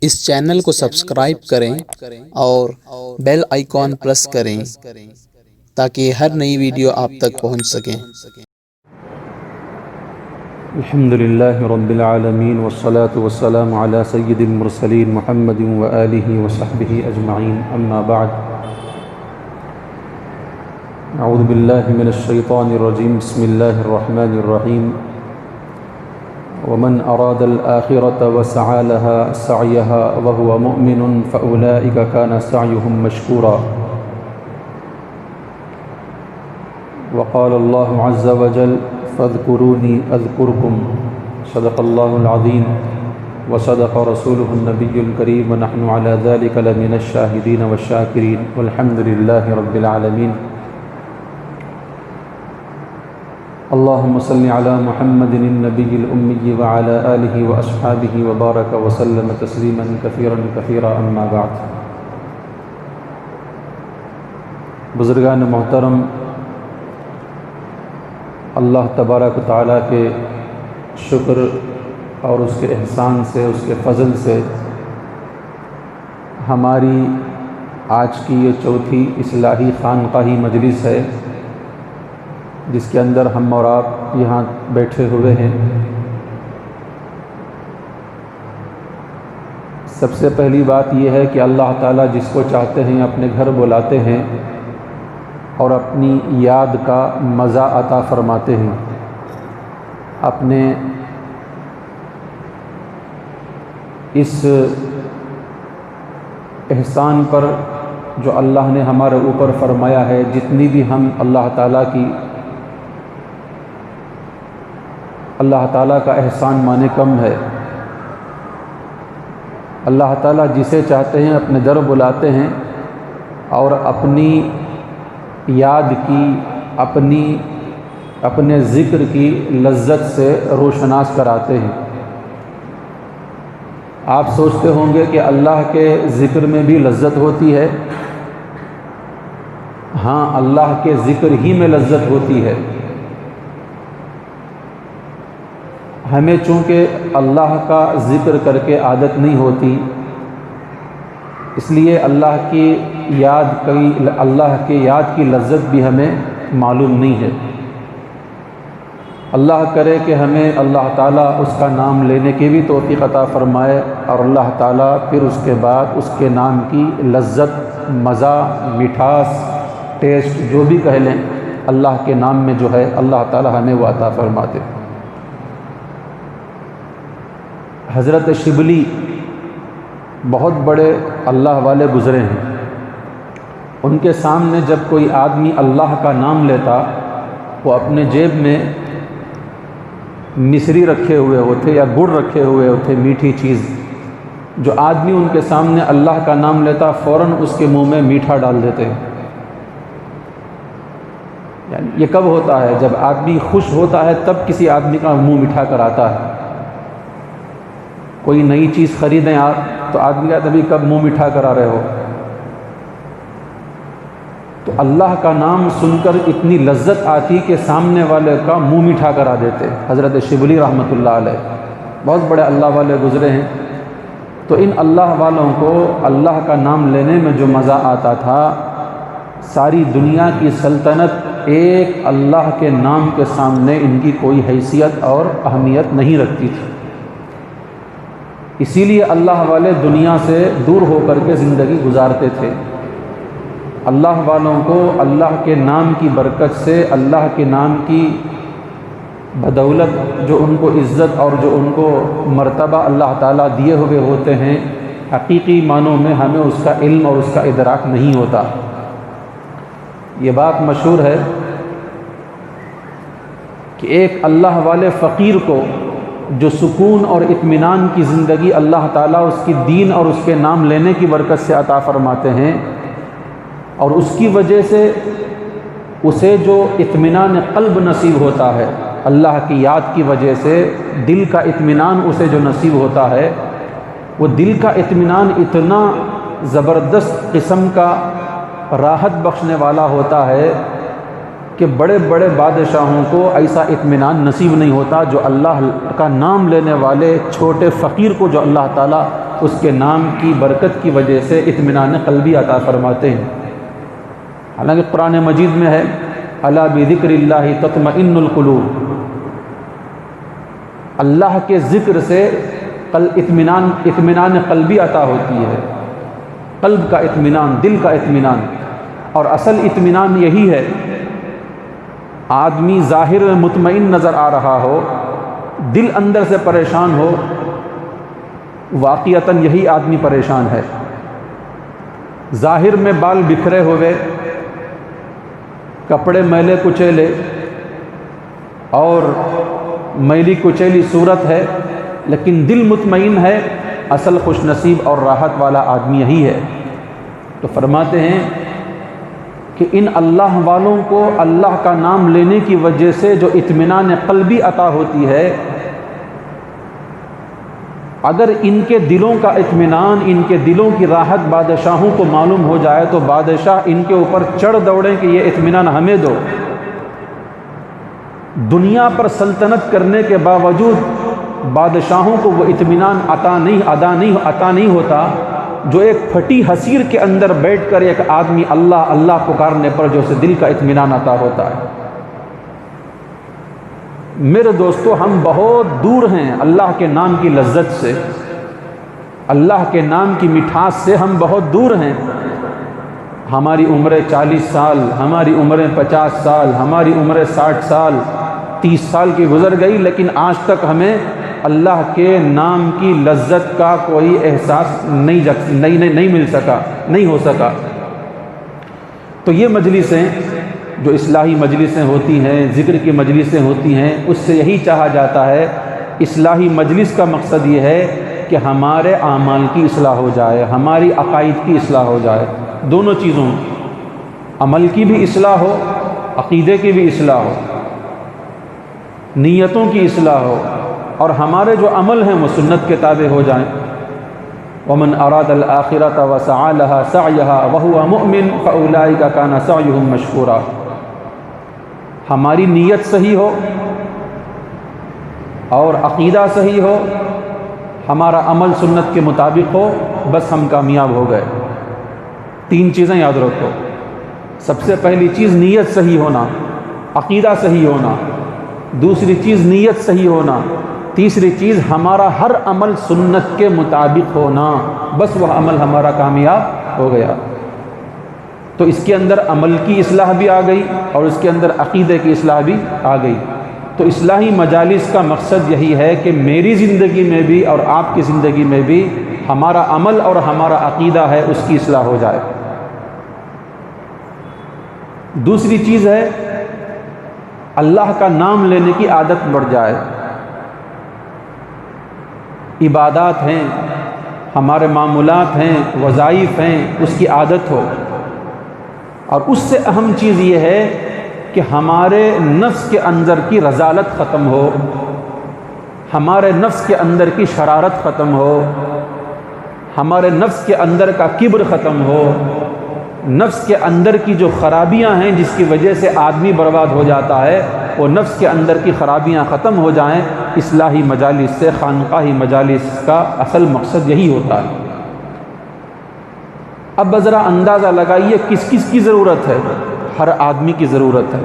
اس channel کو subscribe کریں اور بیل آئیکن پریس کریں تاکہ ہر نئی ویڈیو آپ تک پہنچ سکیں۔ الحمد للہ رب العالمین والصلاة والسلام علی سید المرسلین محمد وآلہ وصحبہ اجمعین، اما بعد۔ اعوذ باللہ من الشیطان الرجیم، بسم اللہ الرحمن الرحیم۔ ومن اراد الآخرة وسعى لها سعيها وهو مؤمن فأولئك كان سعيهم مشكورا۔ وقال الله عز وجل فاذكروني أذكركم، صدق الله العظيم وصدق رسوله النبي الكريم ونحن على ذلك لمن الشاهدين والشاكرين والحمد لله رب العالمين۔ اللهم صل على محمد النبي الأمي وعلى آله وأصحابه وبارك وسلم تسليما كثيرا كثيرا، أما بعد۔ بزرگان محترم، اللہ تبارک و تعالیٰ کے شکر اور اس کے احسان سے، اس کے فضل سے ہماری آج کی یہ چوتھی اصلاحی خانقاہی مجلس ہے، جس کے اندر ہم اور آپ یہاں بیٹھے ہوئے ہیں۔ سب سے پہلی بات یہ ہے کہ اللہ تعالیٰ جس کو چاہتے ہیں اپنے گھر بلاتے ہیں اور اپنی یاد کا مزہ عطا فرماتے ہیں۔ اپنے اس احسان پر جو اللہ نے ہمارے اوپر فرمایا ہے، جتنی بھی ہم اللہ تعالیٰ کا احسان مانے کم ہے۔ اللہ تعالیٰ جسے چاہتے ہیں اپنے در بلاتے ہیں اور اپنی یاد کی، اپنے ذکر کی لذت سے روشناس کراتے ہیں۔ آپ سوچتے ہوں گے کہ اللہ کے ذکر میں بھی لذت ہوتی ہے۔ ہاں، اللہ کے ذکر ہی میں لذت ہوتی ہے۔ ہمیں چونکہ اللہ کا ذکر کر کے عادت نہیں ہوتی، اس لیے اللہ کی یاد کی لذت بھی ہمیں معلوم نہیں ہے۔ اللہ کرے کہ ہمیں اللہ تعالیٰ اس کا نام لینے کی بھی توفیق عطا فرمائے، اور اللہ تعالیٰ پھر اس کے بعد اس کے نام کی لذت، مزہ، مٹھاس، ٹیسٹ جو بھی کہہ لیں، اللہ کے نام میں جو ہے اللہ تعالیٰ ہمیں وہ عطا فرماتے۔ حضرت شبلی بہت بڑے اللہ والے گزرے ہیں۔ ان کے سامنے جب کوئی آدمی اللہ کا نام لیتا، وہ اپنے جیب میں مصری رکھے ہوئے ہوتے یا گڑ رکھے ہوئے ہوتے، میٹھی چیز۔ جو آدمی ان کے سامنے اللہ کا نام لیتا، فوراً اس کے منہ میں میٹھا ڈال دیتے۔ یعنی یہ کب ہوتا ہے؟ جب آدمی خوش ہوتا ہے تب کسی آدمی کا منہ میٹھا کراتا ہے۔ کوئی نئی چیز خریدیں آپ تو آدمی کہتا ہے ابھی کب منہ میٹھا کرا رہے ہو؟ تو اللہ کا نام سن کر اتنی لذت آتی کہ سامنے والے کا منہ میٹھا کرا دیتے۔ حضرت شبلی رحمۃ اللہ علیہ بہت بڑے اللہ والے گزرے ہیں۔ تو ان اللہ والوں کو اللہ کا نام لینے میں جو مزہ آتا تھا، ساری دنیا کی سلطنت ایک اللہ کے نام کے سامنے ان کی کوئی حیثیت اور اہمیت نہیں رکھتی تھی۔ اسی لیے اللہ والے دنیا سے دور ہو کر کے زندگی گزارتے تھے۔ اللہ والوں کو اللہ کے نام کی برکت سے، اللہ کے نام کی بدولت، جو ان کو عزت اور جو ان کو مرتبہ اللہ تعالیٰ دیے ہوئے ہوتے ہیں، حقیقی معنوں میں ہمیں اس کا علم اور اس کا ادراک نہیں ہوتا۔ یہ بات مشہور ہے کہ ایک اللہ والے فقیر کو جو سکون اور اطمینان کی زندگی اللہ تعالیٰ اس کی دین اور اس کے نام لینے کی برکت سے عطا فرماتے ہیں، اور اس کی وجہ سے اسے جو اطمینان قلب نصیب ہوتا ہے، اللہ کی یاد کی وجہ سے دل کا اطمینان اسے جو نصیب ہوتا ہے، وہ دل کا اطمینان اتنا زبردست قسم کا راحت بخشنے والا ہوتا ہے کہ بڑے بڑے بادشاہوں کو ایسا اطمینان نصیب نہیں ہوتا جو اللہ کا نام لینے والے چھوٹے فقیر کو جو اللہ تعالیٰ اس کے نام کی برکت کی وجہ سے اطمینان قلبی عطا فرماتے ہیں۔ حالانکہ قرآن مجید میں ہے الا بذکر اللہ تطمئن القلوب، اللہ کے ذکر سے اطمینان قلبی عطا ہوتی ہے، قلب کا اطمینان، دل کا اطمینان۔ اور اصل اطمینان یہی ہے، آدمی ظاہر میں مطمئن نظر آ رہا ہو، دل اندر سے پریشان ہو، واقعتاً یہی آدمی پریشان ہے۔ ظاہر میں بال بکھرے ہوئے، کپڑے میلے کچیلے اور میلی کچیلی صورت ہے، لیکن دل مطمئن ہے، اصل خوش نصیب اور راحت والا آدمی یہی ہے۔ تو فرماتے ہیں کہ ان اللہ والوں کو اللہ کا نام لینے کی وجہ سے جو اطمینان قلبی عطا ہوتی ہے، اگر ان کے دلوں کا اطمینان، ان کے دلوں کی راحت بادشاہوں کو معلوم ہو جائے تو بادشاہ ان کے اوپر چڑھ دوڑیں کہ یہ اطمینان ہمیں دو۔ دنیا پر سلطنت کرنے کے باوجود بادشاہوں کو وہ اطمینان عطا نہیں ہوتا جو ایک پھٹی حسیر کے اندر بیٹھ کر ایک آدمی اللہ اللہ پکارنے پر جو اسے دل کا اطمینان عطا ہوتا ہے۔ میرے دوستو، ہم بہت دور ہیں اللہ کے نام کی لذت سے، اللہ کے نام کی مٹھاس سے ہم بہت دور ہیں۔ ہماری عمریں 40 سال، ہماری عمریں 50 سال، ہماری عمریں 60 سال، 30 سال کی گزر گئی، لیکن آج تک ہمیں اللہ کے نام کی لذت کا کوئی احساس نہیں مل سکا، نہیں ہو سکا۔ تو یہ مجلسیں جو اصلاحی مجلسیں ہوتی ہیں، ذکر کی مجلسیں ہوتی ہیں، اس سے یہی چاہا جاتا ہے، اصلاحی مجلس کا مقصد یہ ہے کہ ہمارے اعمال کی اصلاح ہو جائے، ہماری عقائد کی اصلاح ہو جائے، دونوں چیزوں، عمل کی بھی اصلاح ہو، عقیدے کی بھی اصلاح ہو، نیتوں کی اصلاح ہو، اور ہمارے جو عمل ہیں وہ سنت کے تابع ہو جائیں۔ ومن اراد الآخرۃ وسعى لها سعيها وهو مؤمن فاولئک کان سعیهم مشکورا۔ ہماری نیت صحیح ہو اور عقیدہ صحیح ہو، ہمارا عمل سنت کے مطابق ہو، بس ہم کامیاب ہو گئے۔ 3 چیزیں یاد رکھو۔ سب سے پہلی چیز نیت صحیح ہونا، عقیدہ صحیح ہونا، دوسری چیز نیت صحیح ہونا، تیسری چیز ہمارا ہر عمل سنت کے مطابق ہونا، بس وہ عمل ہمارا کامیاب ہو گیا۔ تو اس کے اندر عمل کی اصلاح بھی آ گئی اور اس کے اندر عقیدے کی اصلاح بھی آ گئی۔ تو اصلاحی مجالس کا مقصد یہی ہے کہ میری زندگی میں بھی اور آپ کی زندگی میں بھی ہمارا عمل اور ہمارا عقیدہ ہے اس کی اصلاح ہو جائے۔ دوسری چیز ہے اللہ کا نام لینے کی عادت بڑھ جائے۔ عبادات ہیں، ہمارے معمولات ہیں، وظائف ہیں، اس کی عادت ہو۔ اور اس سے اہم چیز یہ ہے کہ ہمارے نفس کے اندر کی رذالت ختم ہو، ہمارے نفس کے اندر کی شرارت ختم ہو، ہمارے نفس کے اندر کا کبر ختم ہو، نفس کے اندر کی جو خرابیاں ہیں جس کی وجہ سے آدمی برباد ہو جاتا ہے، وہ نفس کے اندر کی خرابیاں ختم ہو جائیں۔ اصلاحی مجالس سے، خانقاہی مجالس کا اصل مقصد یہی ہوتا ہے۔ اب ذرا اندازہ لگائیے کس کس کی ضرورت ہے؟ ہر آدمی کی ضرورت ہے۔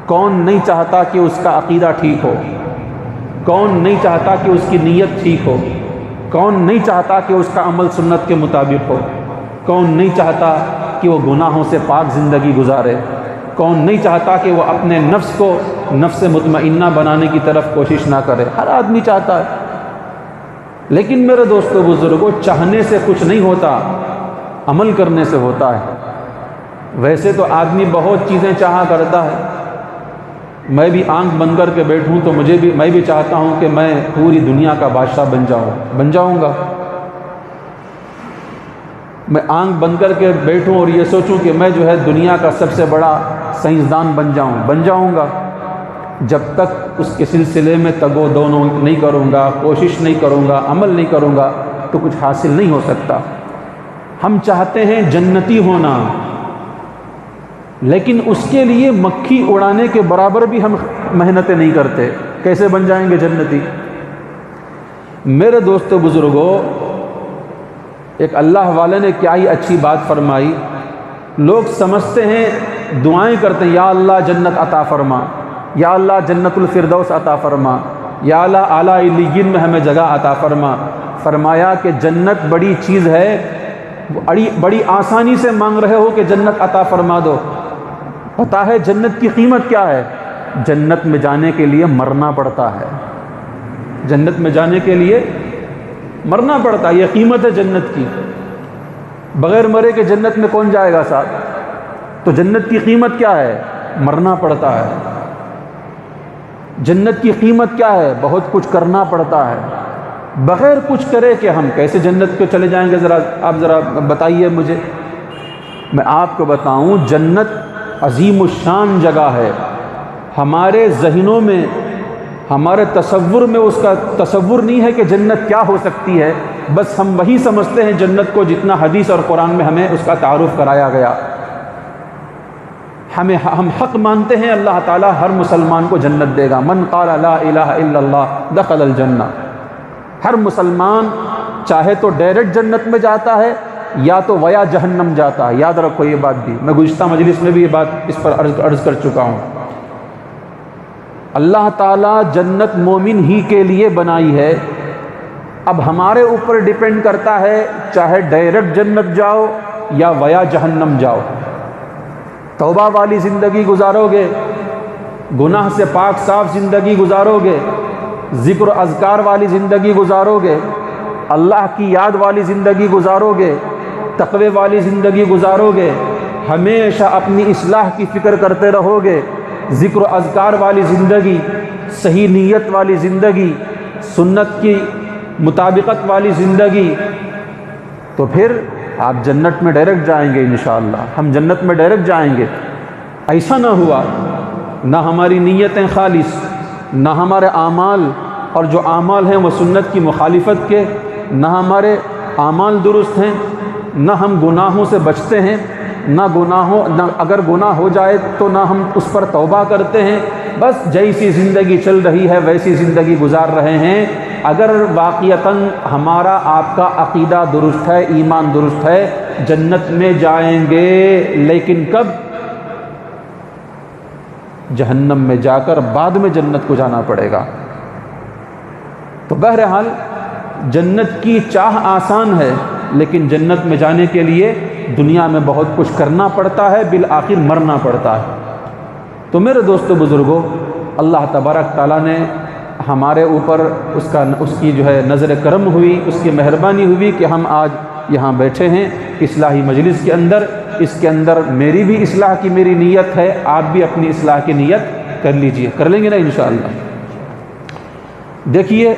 کون نہیں چاہتا کہ اس کا عقیدہ ٹھیک ہو؟ کون نہیں چاہتا کہ اس کی نیت ٹھیک ہو؟ کون نہیں چاہتا کہ اس کا عمل سنت کے مطابق ہو؟ کون نہیں چاہتا کہ وہ گناہوں سے پاک زندگی گزارے؟ کون نہیں چاہتا کہ وہ اپنے نفس کو نفس مطمئنہ بنانے کی طرف کوشش نہ کرے؟ ہر آدمی چاہتا ہے۔ لیکن میرے دوستو بزرگوں، چاہنے سے کچھ نہیں ہوتا، عمل کرنے سے ہوتا ہے۔ ویسے تو آدمی بہت چیزیں چاہا کرتا ہے۔ میں بھی آنکھ بند کر کے بیٹھوں تو میں بھی چاہتا ہوں کہ میں پوری دنیا کا بادشاہ بن جاؤں گا۔ میں آنکھ بند کر کے بیٹھوں اور یہ سوچوں کہ میں جو ہے دنیا کا سب سے بڑا سائنسدان بن جاؤں گا، جب تک اس کے سلسلے میں تگ و دو نہیں کروں گا، کوشش نہیں کروں گا، عمل نہیں کروں گا تو کچھ حاصل نہیں ہو سکتا۔ ہم چاہتے ہیں جنتی ہونا، لیکن اس کے لیے مکھی اڑانے کے برابر بھی ہم محنتیں نہیں کرتے۔ کیسے بن جائیں گے جنتی؟ میرے دوستو بزرگوں، ایک اللہ والے نے کیا ہی اچھی بات فرمائی. لوگ سمجھتے ہیں دعائیں کرتے ہیں، یا اللہ جنت عطا فرما، یا اللہ جنت الفردوس عطا فرما، یا اللہ اعلیٰ علیین میں ہمیں جگہ عطا فرما. فرمایا کہ جنت بڑی چیز ہے، بڑی آسانی سے مانگ رہے ہو کہ جنت عطا فرما دو. پتہ ہے جنت کی قیمت کیا ہے؟ جنت میں جانے کے لیے مرنا پڑتا ہے. جنت میں جانے کے لیے مرنا پڑتا ہے، یہ قیمت ہے جنت کی. بغیر مرے کہ جنت میں کون جائے گا صاحب؟ تو جنت کی قیمت کیا ہے؟ مرنا پڑتا ہے. جنت کی قیمت کیا ہے؟ بہت کچھ کرنا پڑتا ہے. بغیر کچھ کرے کہ ہم کیسے جنت کو چلے جائیں گے؟ آپ ذرا بتائیے مجھے. میں آپ کو بتاؤں، جنت عظیم الشان جگہ ہے. ہمارے ذہنوں میں، ہمارے تصور میں اس کا تصور نہیں ہے کہ جنت کیا ہو سکتی ہے. بس ہم وہی سمجھتے ہیں جنت کو جتنا حدیث اور قرآن میں ہمیں اس کا تعارف کرایا گیا. ہم حق مانتے ہیں اللہ تعالیٰ ہر مسلمان کو جنت دے گا. من قال لا الہ الا اللہ دخل الجنہ. ہر مسلمان چاہے تو ڈائریکٹ جنت میں جاتا ہے یا تو ویا جہنم جاتا ہے. یاد رکھو یہ بات بھی، میں گزشتہ مجلس میں بھی یہ بات اس پر عرض کر چکا ہوں. اللہ تعالیٰ جنت مومن ہی کے لیے بنائی ہے. اب ہمارے اوپر ڈیپینڈ کرتا ہے چاہے ڈائریکٹ جنت جاؤ یا ویا جہنم جاؤ. توبہ والی زندگی گزارو گے، گناہ سے پاک صاف زندگی گزارو گے، ذکر و اذکار والی زندگی گزارو گے، اللہ کی یاد والی زندگی گزارو گے، تقوی والی زندگی گزارو گے، ہمیشہ اپنی اصلاح کی فکر کرتے رہو گے، ذکر و اذکار والی زندگی، صحیح نیت والی زندگی، سنت کی مطابقت والی زندگی، تو پھر آپ جنت میں ڈائریکٹ جائیں گے انشاءاللہ. ہم جنت میں ڈائریکٹ جائیں گے. ایسا نہ ہوا، نہ ہماری نیتیں خالص، نہ ہمارے اعمال، اور جو اعمال ہیں وہ سنت کی مخالفت کے، نہ ہمارے اعمال درست ہیں، نہ ہم گناہوں سے بچتے ہیں، نہ اگر گناہ ہو جائے تو نہ ہم اس پر توبہ کرتے ہیں. بس جیسی زندگی چل رہی ہے ویسی زندگی گزار رہے ہیں. اگر واقعتاً ہمارا آپ کا عقیدہ درست ہے، ایمان درست ہے، جنت میں جائیں گے. لیکن کب؟ جہنم میں جا کر بعد میں جنت کو جانا پڑے گا. تو بہرحال جنت کی چاہ آسان ہے، لیکن جنت میں جانے کے لیے دنیا میں بہت کچھ کرنا پڑتا ہے، بالآخر مرنا پڑتا ہے. تو میرے دوستو بزرگوں، اللہ تبارک تعالیٰ نے ہمارے اوپر اس کی جو ہے نظر کرم ہوئی، اس کی مہربانی ہوئی کہ ہم آج یہاں بیٹھے ہیں اصلاحی مجلس کے اندر. اس کے اندر میری بھی اصلاح کی میری نیت ہے، آپ بھی اپنی اصلاح کی نیت کر لیجئے. کر لیں گے نا انشاءاللہ. دیکھیے،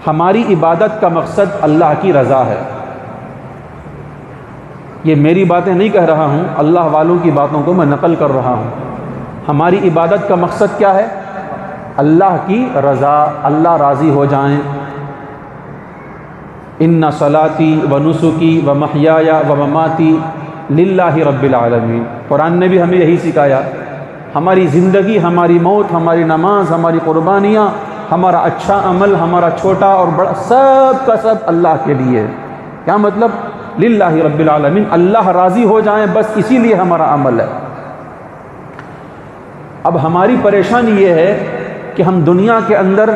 ہماری عبادت کا مقصد اللہ کی رضا ہے. یہ میری باتیں نہیں کہہ رہا ہوں، اللہ والوں کی باتوں کو میں نقل کر رہا ہوں. ہماری عبادت کا مقصد کیا ہے؟ اللہ کی رضا، اللہ راضی ہو جائیں. ان صلاتی و نسکی و محیای و مماتی للہ رب العالمین. قرآن نے بھی ہمیں یہی سکھایا. ہماری زندگی، ہماری موت، ہماری نماز، ہماری قربانیاں، ہمارا اچھا عمل، ہمارا چھوٹا اور بڑا، سب کا سب اللہ کے لیے. کیا مطلب؟ للہ رب العالمین، اللہ راضی ہو جائیں، بس اسی لیے ہمارا عمل ہے. اب ہماری پریشانی یہ ہے کہ ہم دنیا کے اندر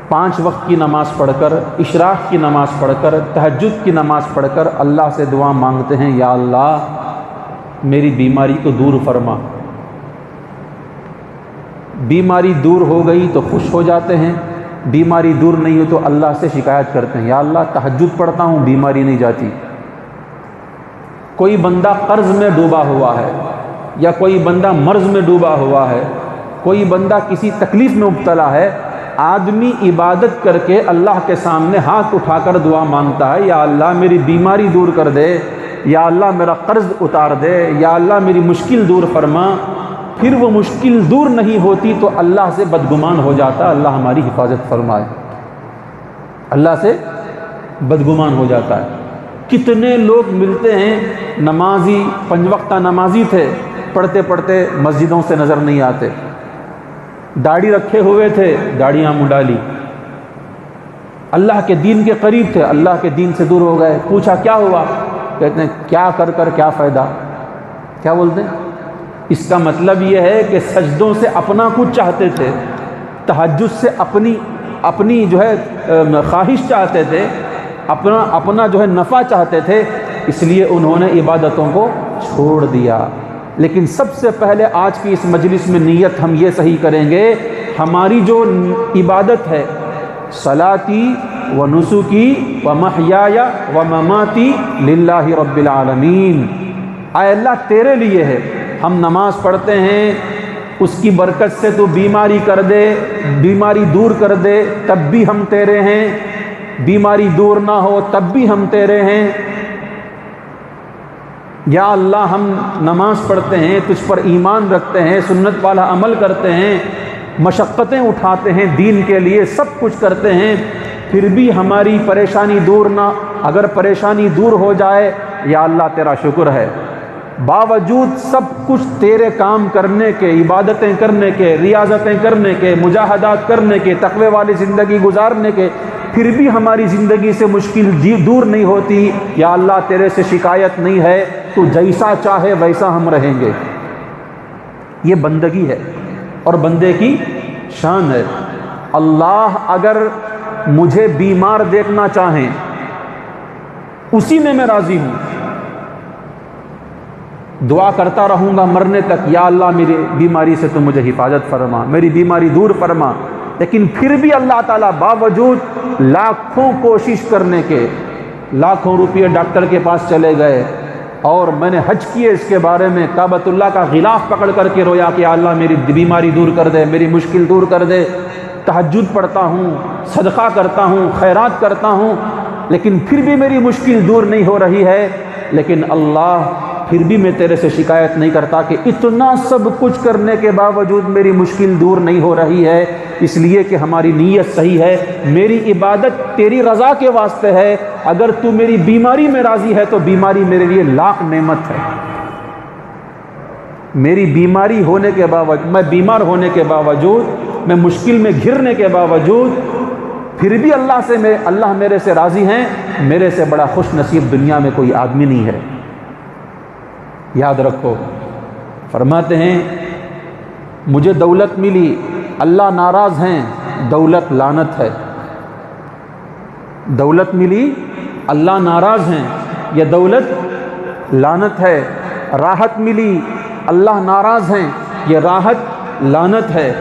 5 وقت کی نماز پڑھ کر، اشراق کی نماز پڑھ کر، تہجد کی نماز پڑھ کر اللہ سے دعا مانگتے ہیں، یا اللہ میری بیماری کو دور فرما. بیماری دور ہو گئی تو خوش ہو جاتے ہیں، بیماری دور نہیں ہو تو اللہ سے شکایت کرتے ہیں، یا اللہ تہجد پڑھتا ہوں بیماری نہیں جاتی. کوئی بندہ قرض میں ڈوبا ہوا ہے، یا کوئی بندہ مرض میں ڈوبا ہوا ہے، کوئی بندہ کسی تکلیف میں مبتلا ہے، آدمی عبادت کر کے اللہ کے سامنے ہاتھ اٹھا کر دعا مانگتا ہے، یا اللہ میری بیماری دور کر دے، یا اللہ میرا قرض اتار دے، یا اللہ میری مشکل دور فرما. پھر وہ مشکل دور نہیں ہوتی تو اللہ سے بدگمان ہو جاتا. اللہ ہماری حفاظت فرمائے. اللہ سے بدگمان ہو جاتا ہے. کتنے لوگ ملتے ہیں نمازی، 5 وقتہ نمازی تھے، پڑھتے پڑھتے مسجدوں سے نظر نہیں آتے. داڑھی رکھے ہوئے تھے، داڑیاں منڈا لی. اللہ کے دین کے قریب تھے، اللہ کے دین سے دور ہو گئے۔ پوچھا کیا ہوا؟ کہتے ہیں کیا کر کر کیا فائدہ؟ کیا بولتے ہیں؟ اس کا مطلب یہ ہے کہ سجدوں سے اپنا کچھ چاہتے تھے، تہجد سے اپنی جو ہے خواہش چاہتے تھے، اپنا جو ہے نفع چاہتے تھے، اس لیے انہوں نے عبادتوں کو چھوڑ دیا۔ لیکن سب سے پہلے آج کی اس مجلس میں نیت ہم یہ صحیح کریں گے، ہماری جو عبادت ہے، صلاتی و نسکی و محیای و مماتی للہ رب العالمین، اے اللہ تیرے لیے ہے۔ ہم نماز پڑھتے ہیں، اس کی برکت سے تو بیماری کر دے، بیماری دور کر دے، تب بھی ہم تیرے ہیں، بیماری دور نہ ہو تب بھی ہم تیرے ہیں۔ یا اللہ ہم نماز پڑھتے ہیں، تجھ پر ایمان رکھتے ہیں، سنت والا عمل کرتے ہیں، مشقتیں اٹھاتے ہیں دین کے لیے، سب کچھ کرتے ہیں، پھر بھی ہماری پریشانی دور نہ، اگر پریشانی دور ہو جائے، یا اللہ تیرا شکر ہے، باوجود سب کچھ تیرے کام کرنے کے، عبادتیں کرنے کے، ریاضتیں کرنے کے، مجاہدات کرنے کے، تقوی والی زندگی گزارنے کے، پھر بھی ہماری زندگی سے مشکل دور نہیں ہوتی، یا اللہ تیرے سے شکایت نہیں ہے، تو جیسا چاہے ویسا ہم رہیں گے۔ یہ بندگی ہے اور بندے کی شان ہے۔ اللہ اگر مجھے بیمار دیکھنا چاہیں، اسی میں راضی ہوں، دعا کرتا رہوں گا مرنے تک، یا اللہ میری بیماری سے تو مجھے حفاظت فرما، میری بیماری دور فرما، لیکن پھر بھی اللہ تعالیٰ باوجود لاکھوں کوشش کرنے کے، لاکھوں روپیے ڈاکٹر کے پاس چلے گئے، اور میں نے حج کیے اس کے بارے میں، کعبۃ اللہ کا غلاف پکڑ کر کے رویا کہ اللہ میری بیماری دور کر دے، میری مشکل دور کر دے، تہجد پڑھتا ہوں، صدقہ کرتا ہوں، خیرات کرتا ہوں، لیکن پھر بھی میری مشکل دور نہیں ہو رہی ہے، لیکن اللہ پھر بھی میں تیرے سے شکایت نہیں کرتا کہ اتنا سب کچھ کرنے کے باوجود میری مشکل دور نہیں ہو رہی ہے، اس لیے کہ ہماری نیت صحیح ہے، میری عبادت تیری رضا کے واسطے ہے، اگر تو میری بیماری میں راضی ہے تو بیماری میرے لیے لاکھ نعمت ہے۔ میری بیماری ہونے کے باوجود، میں بیمار ہونے کے باوجود، میں مشکل میں گھرنے کے باوجود، پھر بھی اللہ میرے سے راضی ہیں، میرے سے بڑا خوش نصیب دنیا میں کوئی آدمی نہیں ہے۔ یاد رکھو، فرماتے ہیں مجھے دولت ملی، اللہ ناراض ہیں، دولت لعنت ہے۔ دولت ملی، اللہ ناراض ہیں، یہ دولت لعنت ہے۔ راحت ملی، اللہ ناراض ہیں، یہ راحت لعنت ہے۔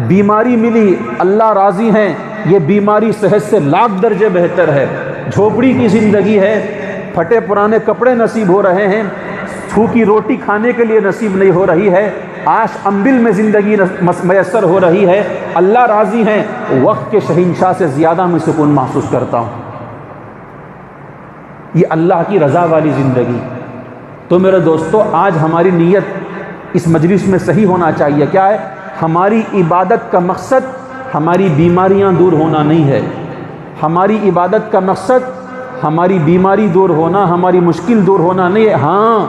بیماری ملی، اللہ راضی ہیں، یہ بیماری صحت سے لاکھ درجے بہتر ہے۔ جھوپڑی کی زندگی ہے، پھٹے پرانے کپڑے نصیب ہو رہے ہیں، پھوکی روٹی کھانے کے لیے نصیب نہیں ہو رہی ہے، عاش امبل میں زندگی میسر ہو رہی ہے، اللہ راضی ہیں، وقت کے شہنشاہ سے زیادہ میں سکون محسوس کرتا ہوں۔ یہ اللہ کی رضا والی زندگی۔ تو میرے دوستو، آج ہماری نیت اس مجلس میں صحیح ہونا چاہیے۔ کیا ہے؟ ہماری عبادت کا مقصد ہماری بیماریاں دور ہونا نہیں ہے، ہماری عبادت کا مقصد ہماری بیماری دور ہونا، ہماری مشکل دور ہونا نہیں ہے۔ ہاں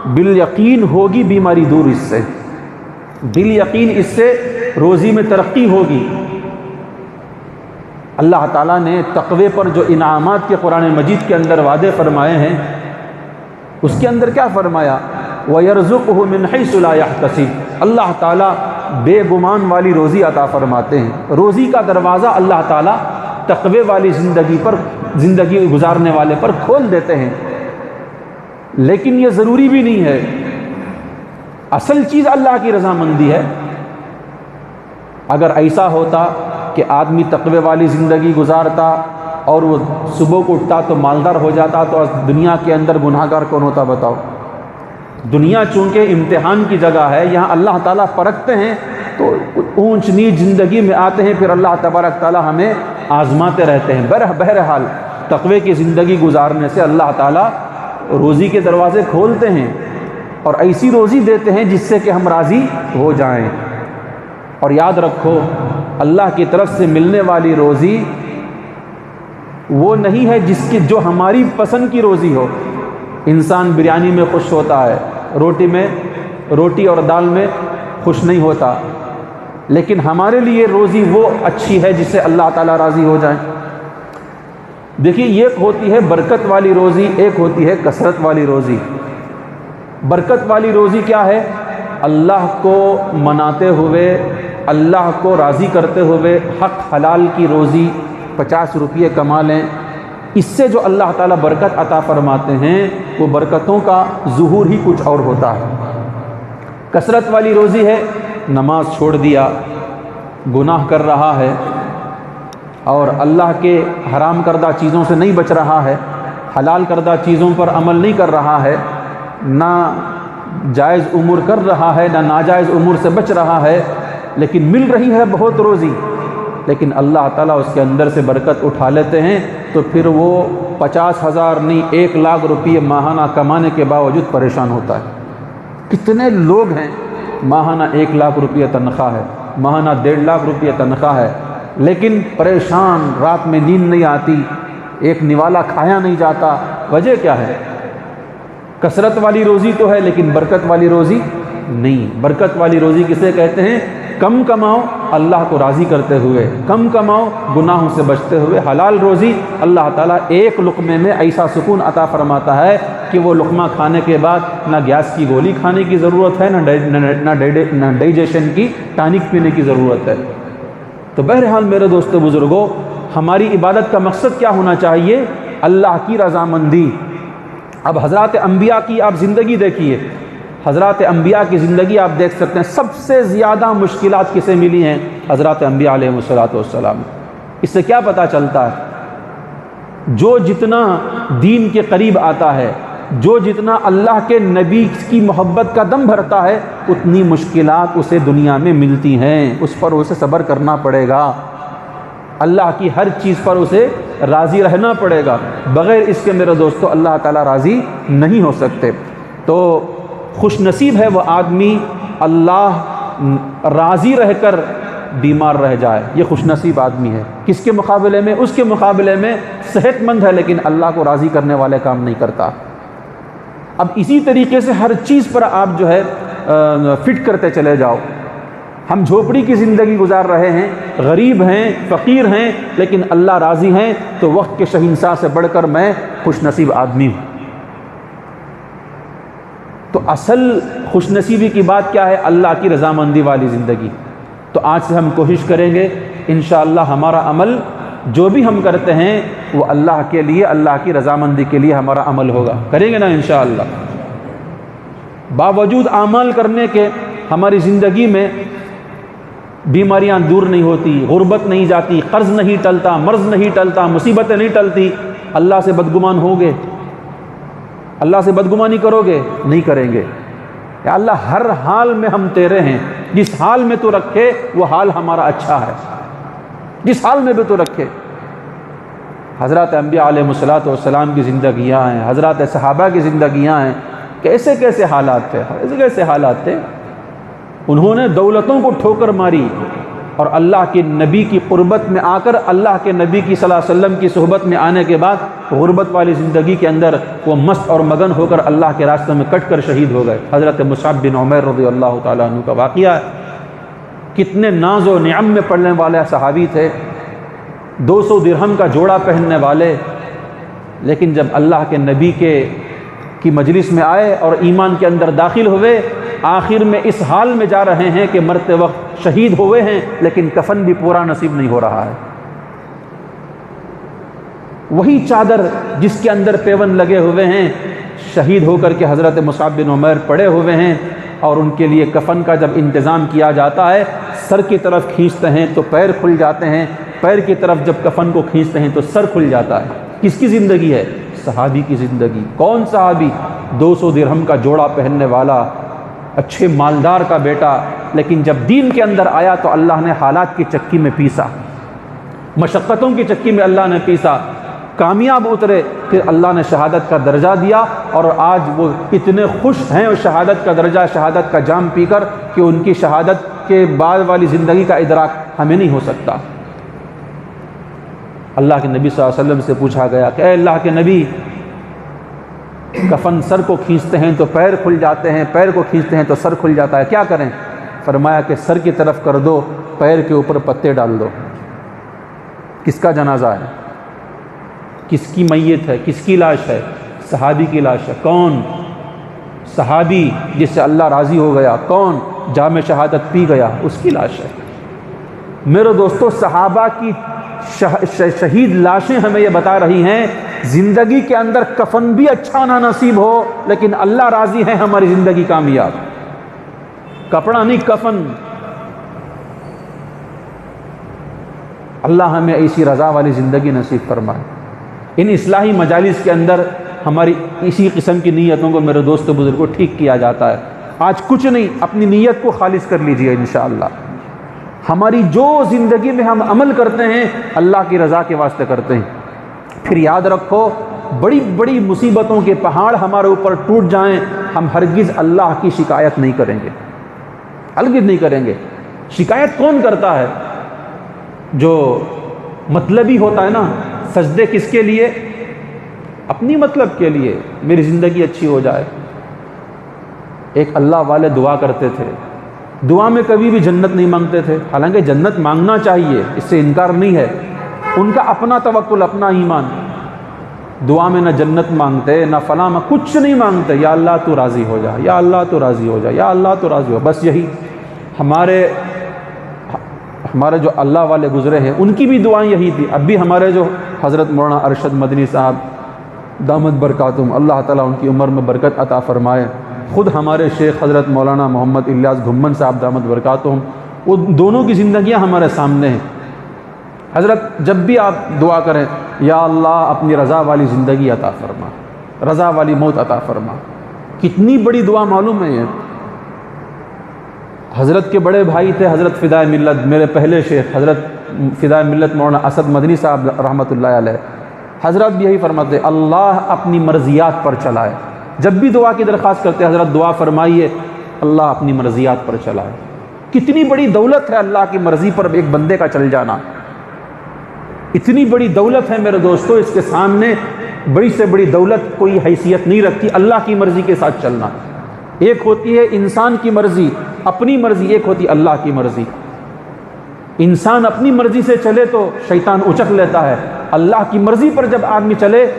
بالیقین ہوگی بیماری دور، اس سے بالیقین اس سے روزی میں ترقی ہوگی۔ اللہ تعالیٰ نے تقوی پر جو انعامات کے قرآن مجید کے اندر وعدے فرمائے ہیں، اس کے اندر کیا فرمایا؟ وَيَرْزُقُهُ مِنْ حَيْثُ لَا يَحْتَسِبُ، اللہ تعالیٰ بے گمان والی روزی عطا فرماتے ہیں۔ روزی کا دروازہ اللہ تعالیٰ تقوی والی زندگی گزارنے والے پر کھول دیتے ہیں، لیکن یہ ضروری بھی نہیں ہے۔ اصل چیز اللہ کی رضامندی ہے۔ اگر ایسا ہوتا کہ آدمی تقوی والی زندگی گزارتا اور وہ صبح کو اٹھتا تو مالدار ہو جاتا، تو دنیا کے اندر گناہگار کون ہوتا بتاؤ؟ دنیا چونکہ امتحان کی جگہ ہے، یہاں اللہ تعالیٰ پرکھتے ہیں، تو اونچ نیچ زندگی میں آتے ہیں، پھر اللہ تبارک تعالیٰ ہمیں آزماتے رہتے ہیں۔ بہرحال تقوی کی زندگی گزارنے سے اللہ تعالیٰ روزی کے دروازے کھولتے ہیں، اور ایسی روزی دیتے ہیں جس سے کہ ہم راضی ہو جائیں۔ اور یاد رکھو، اللہ کی طرف سے ملنے والی روزی وہ نہیں ہے جو ہماری پسند کی روزی ہو۔ انسان بریانی میں خوش ہوتا ہے، روٹی اور دال میں خوش نہیں ہوتا، لیکن ہمارے لیے روزی وہ اچھی ہے جس سے اللہ تعالیٰ راضی ہو جائیں۔ دیکھیے ایک ہوتی ہے برکت والی روزی، ایک ہوتی ہے کثرت والی روزی۔ برکت والی روزی کیا ہے؟ اللہ کو مناتے ہوئے، اللہ کو راضی کرتے ہوئے حق حلال کی روزی 50 روپے کما لیں، اس سے جو اللہ تعالیٰ برکت عطا فرماتے ہیں وہ برکتوں کا ظہور ہی کچھ اور ہوتا ہے۔ کثرت والی روزی ہے، نماز چھوڑ دیا، گناہ کر رہا ہے اور اللہ کے حرام کردہ چیزوں سے نہیں بچ رہا ہے، حلال کردہ چیزوں پر عمل نہیں کر رہا ہے، نہ جائز امور کر رہا ہے، نہ ناجائز امور سے بچ رہا ہے، لیکن مل رہی ہے بہت روزی، لیکن اللہ تعالیٰ اس کے اندر سے برکت اٹھا لیتے ہیں، تو پھر وہ 50,000 نہیں 1,00,000 روپے ماہانہ کمانے کے باوجود پریشان ہوتا ہے۔ کتنے لوگ ہیں ماہانہ 1,00,000 روپے تنخواہ ہے، ماہانہ 1.5 روپے تنخواہ ہے، لیکن پریشان، رات میں نیند نہیں آتی، ایک نوالا کھایا نہیں جاتا۔ وجہ کیا ہے؟ کثرت والی روزی تو ہے لیکن برکت والی روزی نہیں۔ برکت والی روزی کسے کہتے ہیں؟ کم کماؤ اللہ کو راضی کرتے ہوئے، کم کماؤ گناہوں سے بچتے ہوئے۔ حلال روزی اللہ تعالیٰ ایک لقمے میں ایسا سکون عطا فرماتا ہے کہ وہ لقمہ کھانے کے بعد نہ گیس کی گولی کھانے کی ضرورت ہے، نہ ڈائجیشن کی ٹانک پینے کی ضرورت ہے۔ تو بہرحال میرے دوستو بزرگوں، ہماری عبادت کا مقصد کیا ہونا چاہیے؟ اللہ کی رضامندی۔ اب حضرات انبیاء کی آپ زندگی دیکھیے، حضرات انبیاء کی زندگی آپ دیکھ سکتے ہیں، سب سے زیادہ مشکلات کسے ملی ہیں؟ حضرات انبیاء علیہ السلام۔ اس سے کیا پتہ چلتا ہے؟ جو جتنا دین کے قریب آتا ہے، جو جتنا اللہ کے نبی کی محبت کا دم بھرتا ہے، اتنی مشکلات اسے دنیا میں ملتی ہیں، اس پر اسے صبر کرنا پڑے گا، اللہ کی ہر چیز پر اسے راضی رہنا پڑے گا۔ بغیر اس کے میرے دوستو اللہ تعالیٰ راضی نہیں ہو سکتے۔ تو خوش نصیب ہے وہ آدمی اللہ راضی رہ کر بیمار رہ جائے، یہ خوش نصیب آدمی ہے۔ کس کے مقابلے میں؟ اس کے مقابلے میں صحت مند ہے لیکن اللہ کو راضی کرنے والے کام نہیں کرتا۔ اب اسی طریقے سے ہر چیز پر آپ جو ہے فٹ کرتے چلے جاؤ۔ ہم جھوپڑی کی زندگی گزار رہے ہیں، غریب ہیں، فقیر ہیں، لیکن اللہ راضی ہیں، تو وقت کے شہنشاہ سے بڑھ کر میں خوش نصیب آدمی ہوں۔ تو اصل خوش نصیبی کی بات کیا ہے؟ اللہ کی رضامندی والی زندگی۔ تو آج سے ہم کوشش کریں گے انشاءاللہ ہمارا عمل جو بھی ہم کرتے ہیں وہ اللہ کے لیے، اللہ کی رضامندی کے لیے ہمارا عمل ہوگا۔ کریں گے نا انشاءاللہ؟ باوجود اعمال کرنے کے ہماری زندگی میں بیماریاں دور نہیں ہوتی، غربت نہیں جاتی، قرض نہیں ٹلتا، مرض نہیں ٹلتا، مصیبتیں نہیں ٹلتی۔ اللہ سے بدگمان ہوگے؟ اللہ سے بدگمانی کرو گے؟ نہیں کریں گے۔ یا اللہ ہر حال میں ہم تیرے ہیں، جس حال میں تو رکھے وہ حال ہمارا اچھا ہے، جس حال میں بھی تو رکھے۔ حضرات انبیاء علیہ السلام کی زندگیاں ہیں، حضرات صحابہ کی زندگیاں ہیں، کیسے کیسے حالات تھے، کیسے کیسے حالات تھے۔ انہوں نے دولتوں کو ٹھوکر ماری اور اللہ کے نبی کی قربت میں آ کر، اللہ کے نبی کی صلی اللہ علیہ وسلم کی صحبت میں آنے کے بعد غربت والی زندگی کے اندر وہ مست اور مگن ہو کر اللہ کے راستے میں کٹ کر شہید ہو گئے۔ حضرت مصعب بن عمیر رضی اللہ تعالیٰ عنہ کا واقعہ ہے۔ کتنے ناز و نعم میں پڑھنے والے صحابی تھے، 200 درہم کا جوڑا پہننے والے، لیکن جب اللہ کے نبی کی مجلس میں آئے اور ایمان کے اندر داخل ہوئے، آخر میں اس حال میں جا رہے ہیں کہ مرتے وقت شہید ہوئے ہیں لیکن کفن بھی پورا نصیب نہیں ہو رہا ہے۔ وہی چادر جس کے اندر پیون لگے ہوئے ہیں، شہید ہو کر کے حضرت مصعب بن عمیر پڑے ہوئے ہیں، اور ان کے لیے کفن کا جب انتظام کیا جاتا ہے، سر کی طرف کھینچتے ہیں تو پیر کھل جاتے ہیں، پیر کی طرف جب کفن کو کھینچتے ہیں تو سر کھل جاتا ہے۔ کس کی زندگی ہے؟ صحابی کی زندگی۔ کون صحابی؟ 200 درہم کا جوڑا پہننے والا، اچھے مالدار کا بیٹا، لیکن جب دین کے اندر آیا تو اللہ نے حالات کی چکی میں پیسا، مشقتوں کی چکی میں اللہ نے پیسا، کامیاب اترے، پھر اللہ نے شہادت کا درجہ دیا، اور آج وہ اتنے خوش ہیں اس شہادت کا درجہ، شہادت کا جام پی کر، کہ ان کی شہادت کے بعد والی زندگی کا ادراک ہمیں نہیں ہو سکتا۔ اللہ کے نبی صلی اللہ علیہ وسلم سے پوچھا گیا کہ اے اللہ کے نبی، کفن سر کو کھینچتے ہیں تو پیر کھل جاتے ہیں، پیر کو کھینچتے ہیں تو سر کھل جاتا ہے، کیا کریں؟ فرمایا کہ سر کی طرف کر دو، پیر کے اوپر پتے ڈال دو۔ کس کا جنازہ ہے؟ کس کی میت ہے، کس کی لاش ہے؟ صحابی کی لاش ہے۔ کون؟ صحابی جس سے اللہ راضی ہو گیا۔ کون؟ جام شہادت پی گیا، اس کی لاش ہے۔ میرے دوستو، صحابہ کی شہید لاشیں ہمیں یہ بتا رہی ہیں زندگی کے اندر کفن بھی اچھا نہ نصیب ہو لیکن اللہ راضی ہے، ہماری زندگی کامیاب۔ کپڑا نہیں، کفن۔ اللہ ہمیں ایسی رضا والی زندگی نصیب فرمائے۔ ان اصلاحی مجالس کے اندر ہماری اسی قسم کی نیتوں کو میرے دوست بزرگوں ٹھیک کیا جاتا ہے۔ آج کچھ نہیں، اپنی نیت کو خالص کر لیجئے انشاءاللہ۔ ہماری جو زندگی میں ہم عمل کرتے ہیں اللہ کی رضا کے واسطے کرتے ہیں۔ پھر یاد رکھو، بڑی بڑی مصیبتوں کے پہاڑ ہمارے اوپر ٹوٹ جائیں، ہم ہرگز اللہ کی شکایت نہیں کریں گے، ہرگز نہیں کریں گے۔ شکایت کون کرتا ہے؟ جو مطلبی ہوتا ہے نا۔ سجدے کس کے لیے؟ اپنی مطلب کے لیے، میری زندگی اچھی ہو جائے۔ ایک اللہ والے دعا کرتے تھے، دعا میں کبھی بھی جنت نہیں مانگتے تھے، حالانکہ جنت مانگنا چاہیے، اس سے انکار نہیں ہے۔ ان کا اپنا توکل، اپنا ایمان، دعا میں نہ جنت مانگتے نہ فلاں، کچھ نہیں مانگتے۔ یا اللہ تو راضی ہو جا، یا اللہ تو راضی ہو جا، یا اللہ تو راضی ہو۔ بس یہی ہمارے جو اللہ والے گزرے ہیں ان کی بھی دعائیں یہی تھی۔ اب بھی ہمارے جو حضرت مولانا ارشد مدنی صاحب دامت برکاتہم، اللہ تعالیٰ ان کی عمر میں برکت عطا فرمائے، خود ہمارے شیخ حضرت مولانا محمد الیاس گھمن صاحب دامت برکاتہم، وہ دونوں کی زندگیاں ہمارے سامنے ہیں۔ حضرت جب بھی آپ دعا کریں، یا اللہ اپنی رضا والی زندگی عطا فرما، رضا والی موت عطا فرما۔ کتنی بڑی دعا معلوم ہے یہ۔ حضرت کے بڑے بھائی تھے حضرت فدائے ملت، میرے پہلے شیخ حضرت فدائے ملت مولانا اسد مدنی صاحب رحمۃ اللہ علیہ، حضرت بھی یہی فرماتے اللہ اپنی مرضیات پر چلائے۔ جب بھی دعا کی درخواست کرتے حضرت دعا فرمائیے اللہ اپنی مرضیات پر چلائے۔ کتنی بڑی دولت ہے اللہ کی مرضی پر ایک بندے کا چل جانا، اتنی بڑی دولت ہے میرے دوستو، اس کے سامنے بڑی سے بڑی دولت کوئی حیثیت نہیں رکھتی۔ اللہ کی مرضی کے ساتھ چلنا، ایک ہوتی ہے انسان کی مرضی، اپنی مرضی، ایک ہوتی اللہ کی مرضی۔ انسان اپنی مرضی سے چلے تو شیطان اچک لیتا ہے، اللہ کی مرضی پر جب آدمی چلے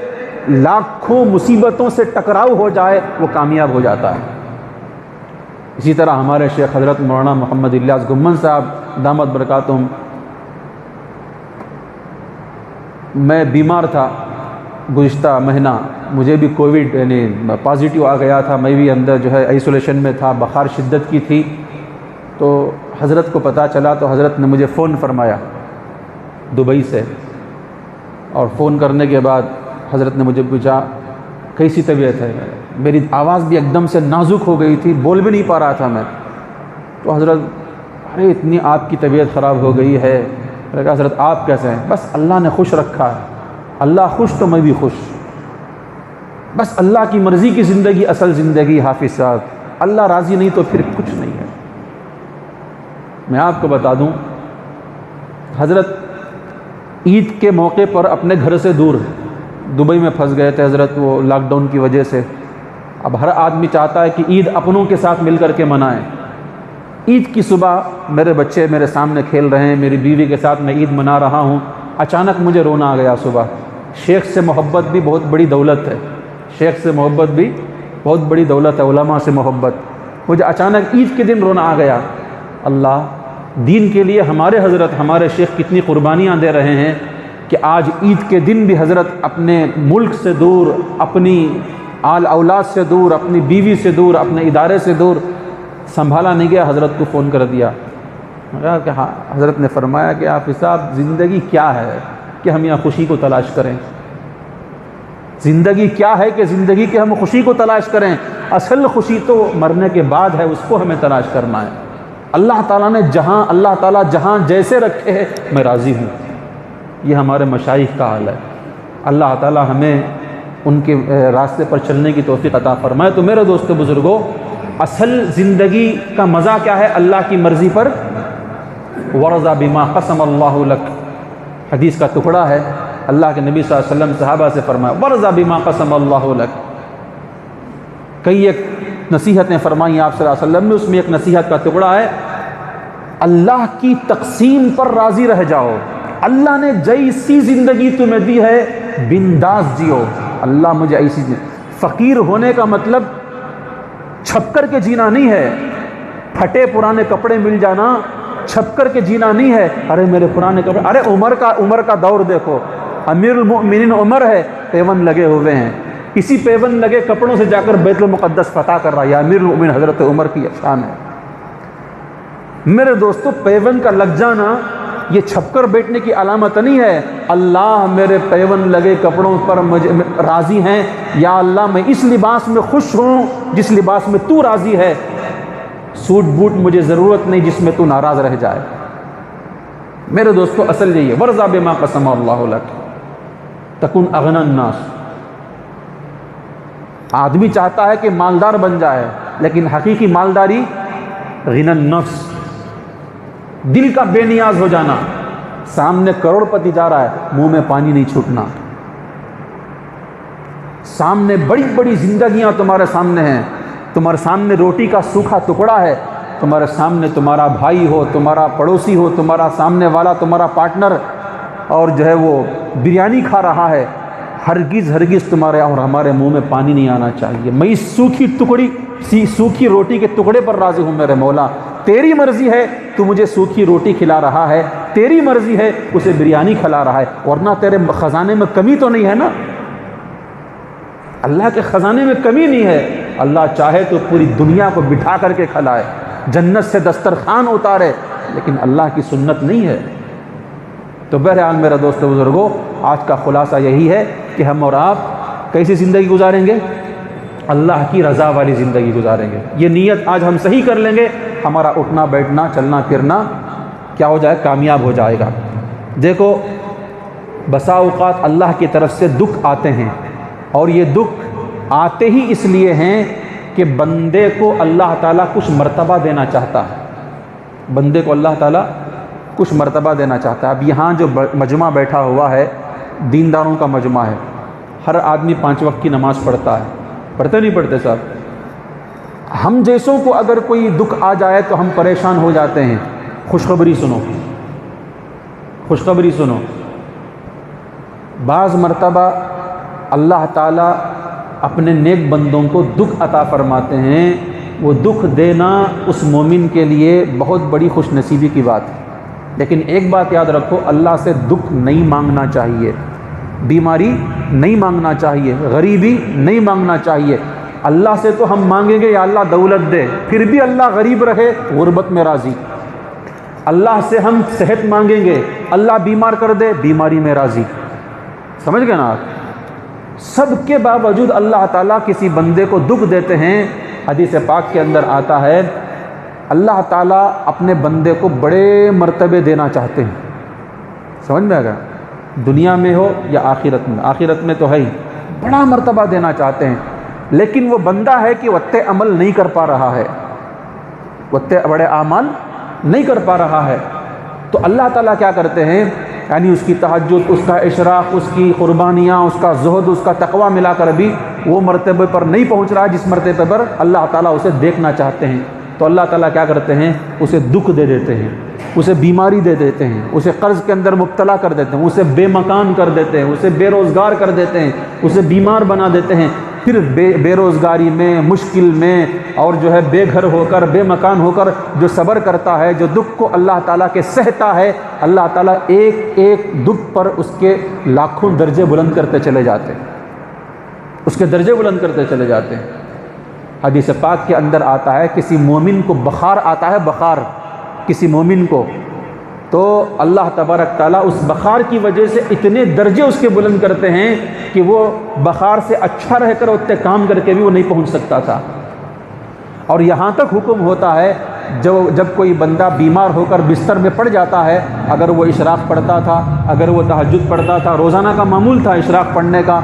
لاکھوں مصیبتوں سے ٹکراؤ ہو جائے وہ کامیاب ہو جاتا ہے۔ اسی طرح ہمارے شیخ حضرت مولانا محمد الیاس گھمن صاحب دامت برکاتہم، میں بیمار تھا گزشتہ مہینہ، مجھے بھی کووڈ یعنی پازیٹیو آ گیا تھا، میں بھی اندر جو ہے آئسولیشن میں تھا، بخار شدت کی تھی۔ تو حضرت کو پتہ چلا تو حضرت نے مجھے فون فرمایا دبئی سے، اور فون کرنے کے بعد حضرت نے مجھے پوچھا کیسی طبیعت ہے۔ میری آواز بھی ایک دم سے نازک ہو گئی تھی، بول بھی نہیں پا رہا تھا میں۔ تو حضرت ارے اتنی آپ کی طبیعت خراب ہو گئی ہے۔ میں نے کہا حضرت آپ کیسے ہیں؟ بس اللہ نے خوش رکھا ہے، اللہ خوش تو میں بھی خوش، بس اللہ کی مرضی کی زندگی اصل زندگی حافظ صاحب، اللہ راضی نہیں تو پھر کچھ نہیں ہے۔ میں آپ کو بتا دوں، حضرت عید کے موقع پر اپنے گھر سے دور دبئی میں پھنس گئے تھے حضرت، وہ لاک ڈاؤن کی وجہ سے۔ اب ہر آدمی چاہتا ہے کہ عید اپنوں کے ساتھ مل کر کے منائیں۔ عید کی صبح میرے بچے میرے سامنے کھیل رہے ہیں، میری بیوی کے ساتھ میں عید منا رہا ہوں، اچانک مجھے رونا آ گیا صبح۔ شیخ سے محبت بھی بہت بڑی دولت ہے، شیخ سے محبت بھی بہت بڑی دولت ہے، علماء سے محبت۔ مجھے اچانک عید کے دن رونا آ گیا۔ اللہ دین کے لیے ہمارے حضرت ہمارے شیخ کتنی قربانیاں دے رہے ہیں کہ آج عید کے دن بھی حضرت اپنے ملک سے دور، اپنی آل اولاد سے دور، اپنی بیوی سے دور، اپنے ادارے سے دور، سنبھالا نہیں گیا، حضرت کو فون کر دیا۔ کہ ہاں، حضرت نے فرمایا کہ آپ صاحب زندگی کیا ہے کہ ہم یہاں خوشی کو تلاش کریں؟ زندگی کیا ہے کہ زندگی کے ہم خوشی کو تلاش کریں؟ اصل خوشی تو مرنے کے بعد ہے، اس کو ہمیں تلاش کرنا ہے۔ اللہ تعالیٰ نے اللہ تعالیٰ جہاں جیسے رکھے ہے میں راضی ہوں، یہ ہمارے مشائخ کا حال ہے۔ اللہ تعالیٰ ہمیں ان کے راستے پر چلنے کی توفیق عطا فرمائے۔ تو میرے دوستو بزرگوں، اصل زندگی کا مزہ کیا ہے؟ اللہ کی مرضی پر ورضا بما قسم اللہ لک، حدیث کا ٹکڑا ہے، اللہ کے نبی صلی اللہ علیہ وسلم صحابہ سے فرمایا ورضا بما قسم اللہ لک۔ کئی ایک نصیحتیں فرمائیں آپ صلی اللہ علیہ وسلم نے، اس میں ایک نصیحت کا ٹکڑا ہے اللہ کی تقسیم پر راضی رہ جاؤ۔ اللہ نے جیسی زندگی تمہیں دی ہے بنداز جیو، اللہ مجھے ایسی فقیر ہونے کا مطلب چھپ کر کے جینا نہیں ہے، پھٹے پرانے کپڑے مل جانا چھپ کر کے جینا نہیں ہے. ارے میرے پرانے کپڑے، ارے عمر کا دور دیکھو، امیر المؤمنین عمر ہے، پیون لگے ہوئے ہیں، اسی پیون لگے کپڑوں سے جا کر بیت المقدس فتح کر رہا ہے. امیر المؤمنین حضرت عمر کی شان ہے. میرے دوستو، پیون کا لگ جانا یہ چھپ کر بیٹھنے کی علامت نہیں ہے. اللہ میرے پیون لگے کپڑوں پر مجھے راضی ہیں، یا اللہ میں اس لباس میں خوش ہوں جس لباس میں تو راضی ہے، سوٹ بوٹ مجھے ضرورت نہیں جس میں تو ناراض رہ جائے. میرے دوستو، اصل یہی ہے، ورضا بما قسم اللہ لک تکن اغنى الناس. آدمی چاہتا ہے کہ مالدار بن جائے، لیکن حقیقی مالداری غنى النفس، دل کا بے نیاز ہو جانا. سامنے کروڑ پتی جا رہا ہے، منہ میں پانی نہیں چھوٹنا. سامنے بڑی بڑی زندگیاں تمہارے سامنے ہیں، تمہارے سامنے روٹی کا سوکھا ٹکڑا ہے، تمہارے سامنے تمہارا بھائی ہو، تمہارا پڑوسی ہو، تمہارا سامنے والا تمہارا پارٹنر، اور جو ہے وہ بریانی کھا رہا ہے. ہرگز تمہارے اور ہمارے منہ میں پانی نہیں آنا چاہیے. میں اس سوکھی روٹی کے ٹکڑے پر راضی ہوں میرے مولا. تیری مرضی ہے تو مجھے سوکھی روٹی کھلا رہا ہے، تیری مرضی ہے اسے بریانی کھلا رہا ہے، ورنہ تیرے خزانے میں کمی تو نہیں ہے نا. اللہ کے خزانے میں کمی نہیں ہے. اللہ چاہے تو پوری دنیا کو بٹھا کر کے کھلائے، جنت سے دسترخوان اتارے، لیکن اللہ کی سنت نہیں ہے. تو بہرحال میرا دوست بزرگوں، آج کا خلاصہ یہی ہے کہ ہم اور آپ کیسی زندگی گزاریں گے؟ اللہ کی رضا والی زندگی گزاریں گے. یہ نیت آج ہم صحیح کر لیں گے، ہمارا اٹھنا بیٹھنا چلنا پھرنا کیا ہو جائے؟ کامیاب ہو جائے گا. دیکھو، بسا اوقات اللہ کی طرف سے دکھ آتے ہیں، اور یہ دکھ آتے ہی اس لیے ہیں کہ بندے کو اللہ تعالیٰ کچھ مرتبہ دینا چاہتا ہے. بندے کو اللہ تعالیٰ کچھ مرتبہ دینا چاہتا ہے. اب یہاں جو مجمع بیٹھا ہوا ہے، دینداروں کا مجمع ہے. ہر آدمی 5 وقت کی نماز پڑھتا ہے، پڑھتے نہیں پڑھتے صاحب؟ ہم جیسوں کو اگر کوئی دکھ آ جائے تو ہم پریشان ہو جاتے ہیں. خوشخبری سنو، خوشخبری سنو. بعض مرتبہ اللہ تعالیٰ اپنے نیک بندوں کو دکھ عطا فرماتے ہیں. وہ دکھ دینا اس مومن کے لیے بہت بڑی خوش نصیبی کی بات ہے. لیکن ایک بات یاد رکھو، اللہ سے دکھ نہیں مانگنا چاہیے، بیماری نہیں مانگنا چاہیے، غریبی نہیں مانگنا چاہیے. اللہ سے تو ہم مانگیں گے یا اللہ دولت دے، پھر بھی اللہ غریب رہے، غربت میں راضی. اللہ سے ہم صحت مانگیں گے، اللہ بیمار کر دے، بیماری میں راضی. سمجھ گئے نا آپ؟ سب کے باوجود اللہ تعالیٰ کسی بندے کو دکھ دیتے ہیں. حدیث پاک کے اندر آتا ہے، اللہ تعالیٰ اپنے بندے کو بڑے مرتبے دینا چاہتے ہیں. سمجھ میں آ گیا؟ دنیا میں ہو یا آخرت میں. آخرت میں تو ہے ہی، بڑا مرتبہ دینا چاہتے ہیں. لیکن وہ بندہ ہے کہ وقت عمل نہیں کر پا رہا ہے، وقت بڑے اعمال نہیں کر پا رہا ہے. تو اللہ تعالیٰ کیا کرتے ہیں؟ یعنی اس کی تہجد، اس کا اشراق، اس کی قربانیاں، اس کا زہد، اس کا تقوی ملا کر بھی وہ مرتبے پر نہیں پہنچ رہا جس مرتبے پر اللہ تعالیٰ اسے دیکھنا چاہتے ہیں. تو اللہ تعالیٰ کیا کرتے ہیں؟ اسے دکھ دے دیتے ہیں، اسے بیماری دے دیتے ہیں، اسے قرض کے اندر مبتلا کر دیتے ہیں، اسے بے مکان کر دیتے ہیں، اسے بے روزگار کر دیتے ہیں، اسے بیمار بنا دیتے ہیں. پھر بے روزگاری میں، مشکل میں، اور جو ہے بے گھر ہو کر، بے مکان ہو کر جو صبر کرتا ہے، جو دکھ کو اللہ تعالیٰ کے سہتا ہے، اللہ تعالیٰ ایک ایک دکھ پر اس کے لاکھوں درجے بلند کرتے چلے جاتے ہیں، اس کے درجے بلند کرتے چلے جاتے ہیں. حدیث پاک کے اندر آتا ہے، کسی مومن کو بخار آتا ہے، بخار کسی مومن کو، تو اللہ تبارک تعالیٰ اس بخار کی وجہ سے اتنے درجے اس کے بلند کرتے ہیں کہ وہ بخار سے اچھا رہ کر اتنے کام کر کے بھی وہ نہیں پہنچ سکتا تھا. اور یہاں تک حکم ہوتا ہے جب کوئی بندہ بیمار ہو کر بستر میں پڑ جاتا ہے، اگر وہ اشراق پڑھتا تھا، اگر وہ تہجد پڑھتا تھا، روزانہ کا معمول تھا اشراق پڑھنے کا،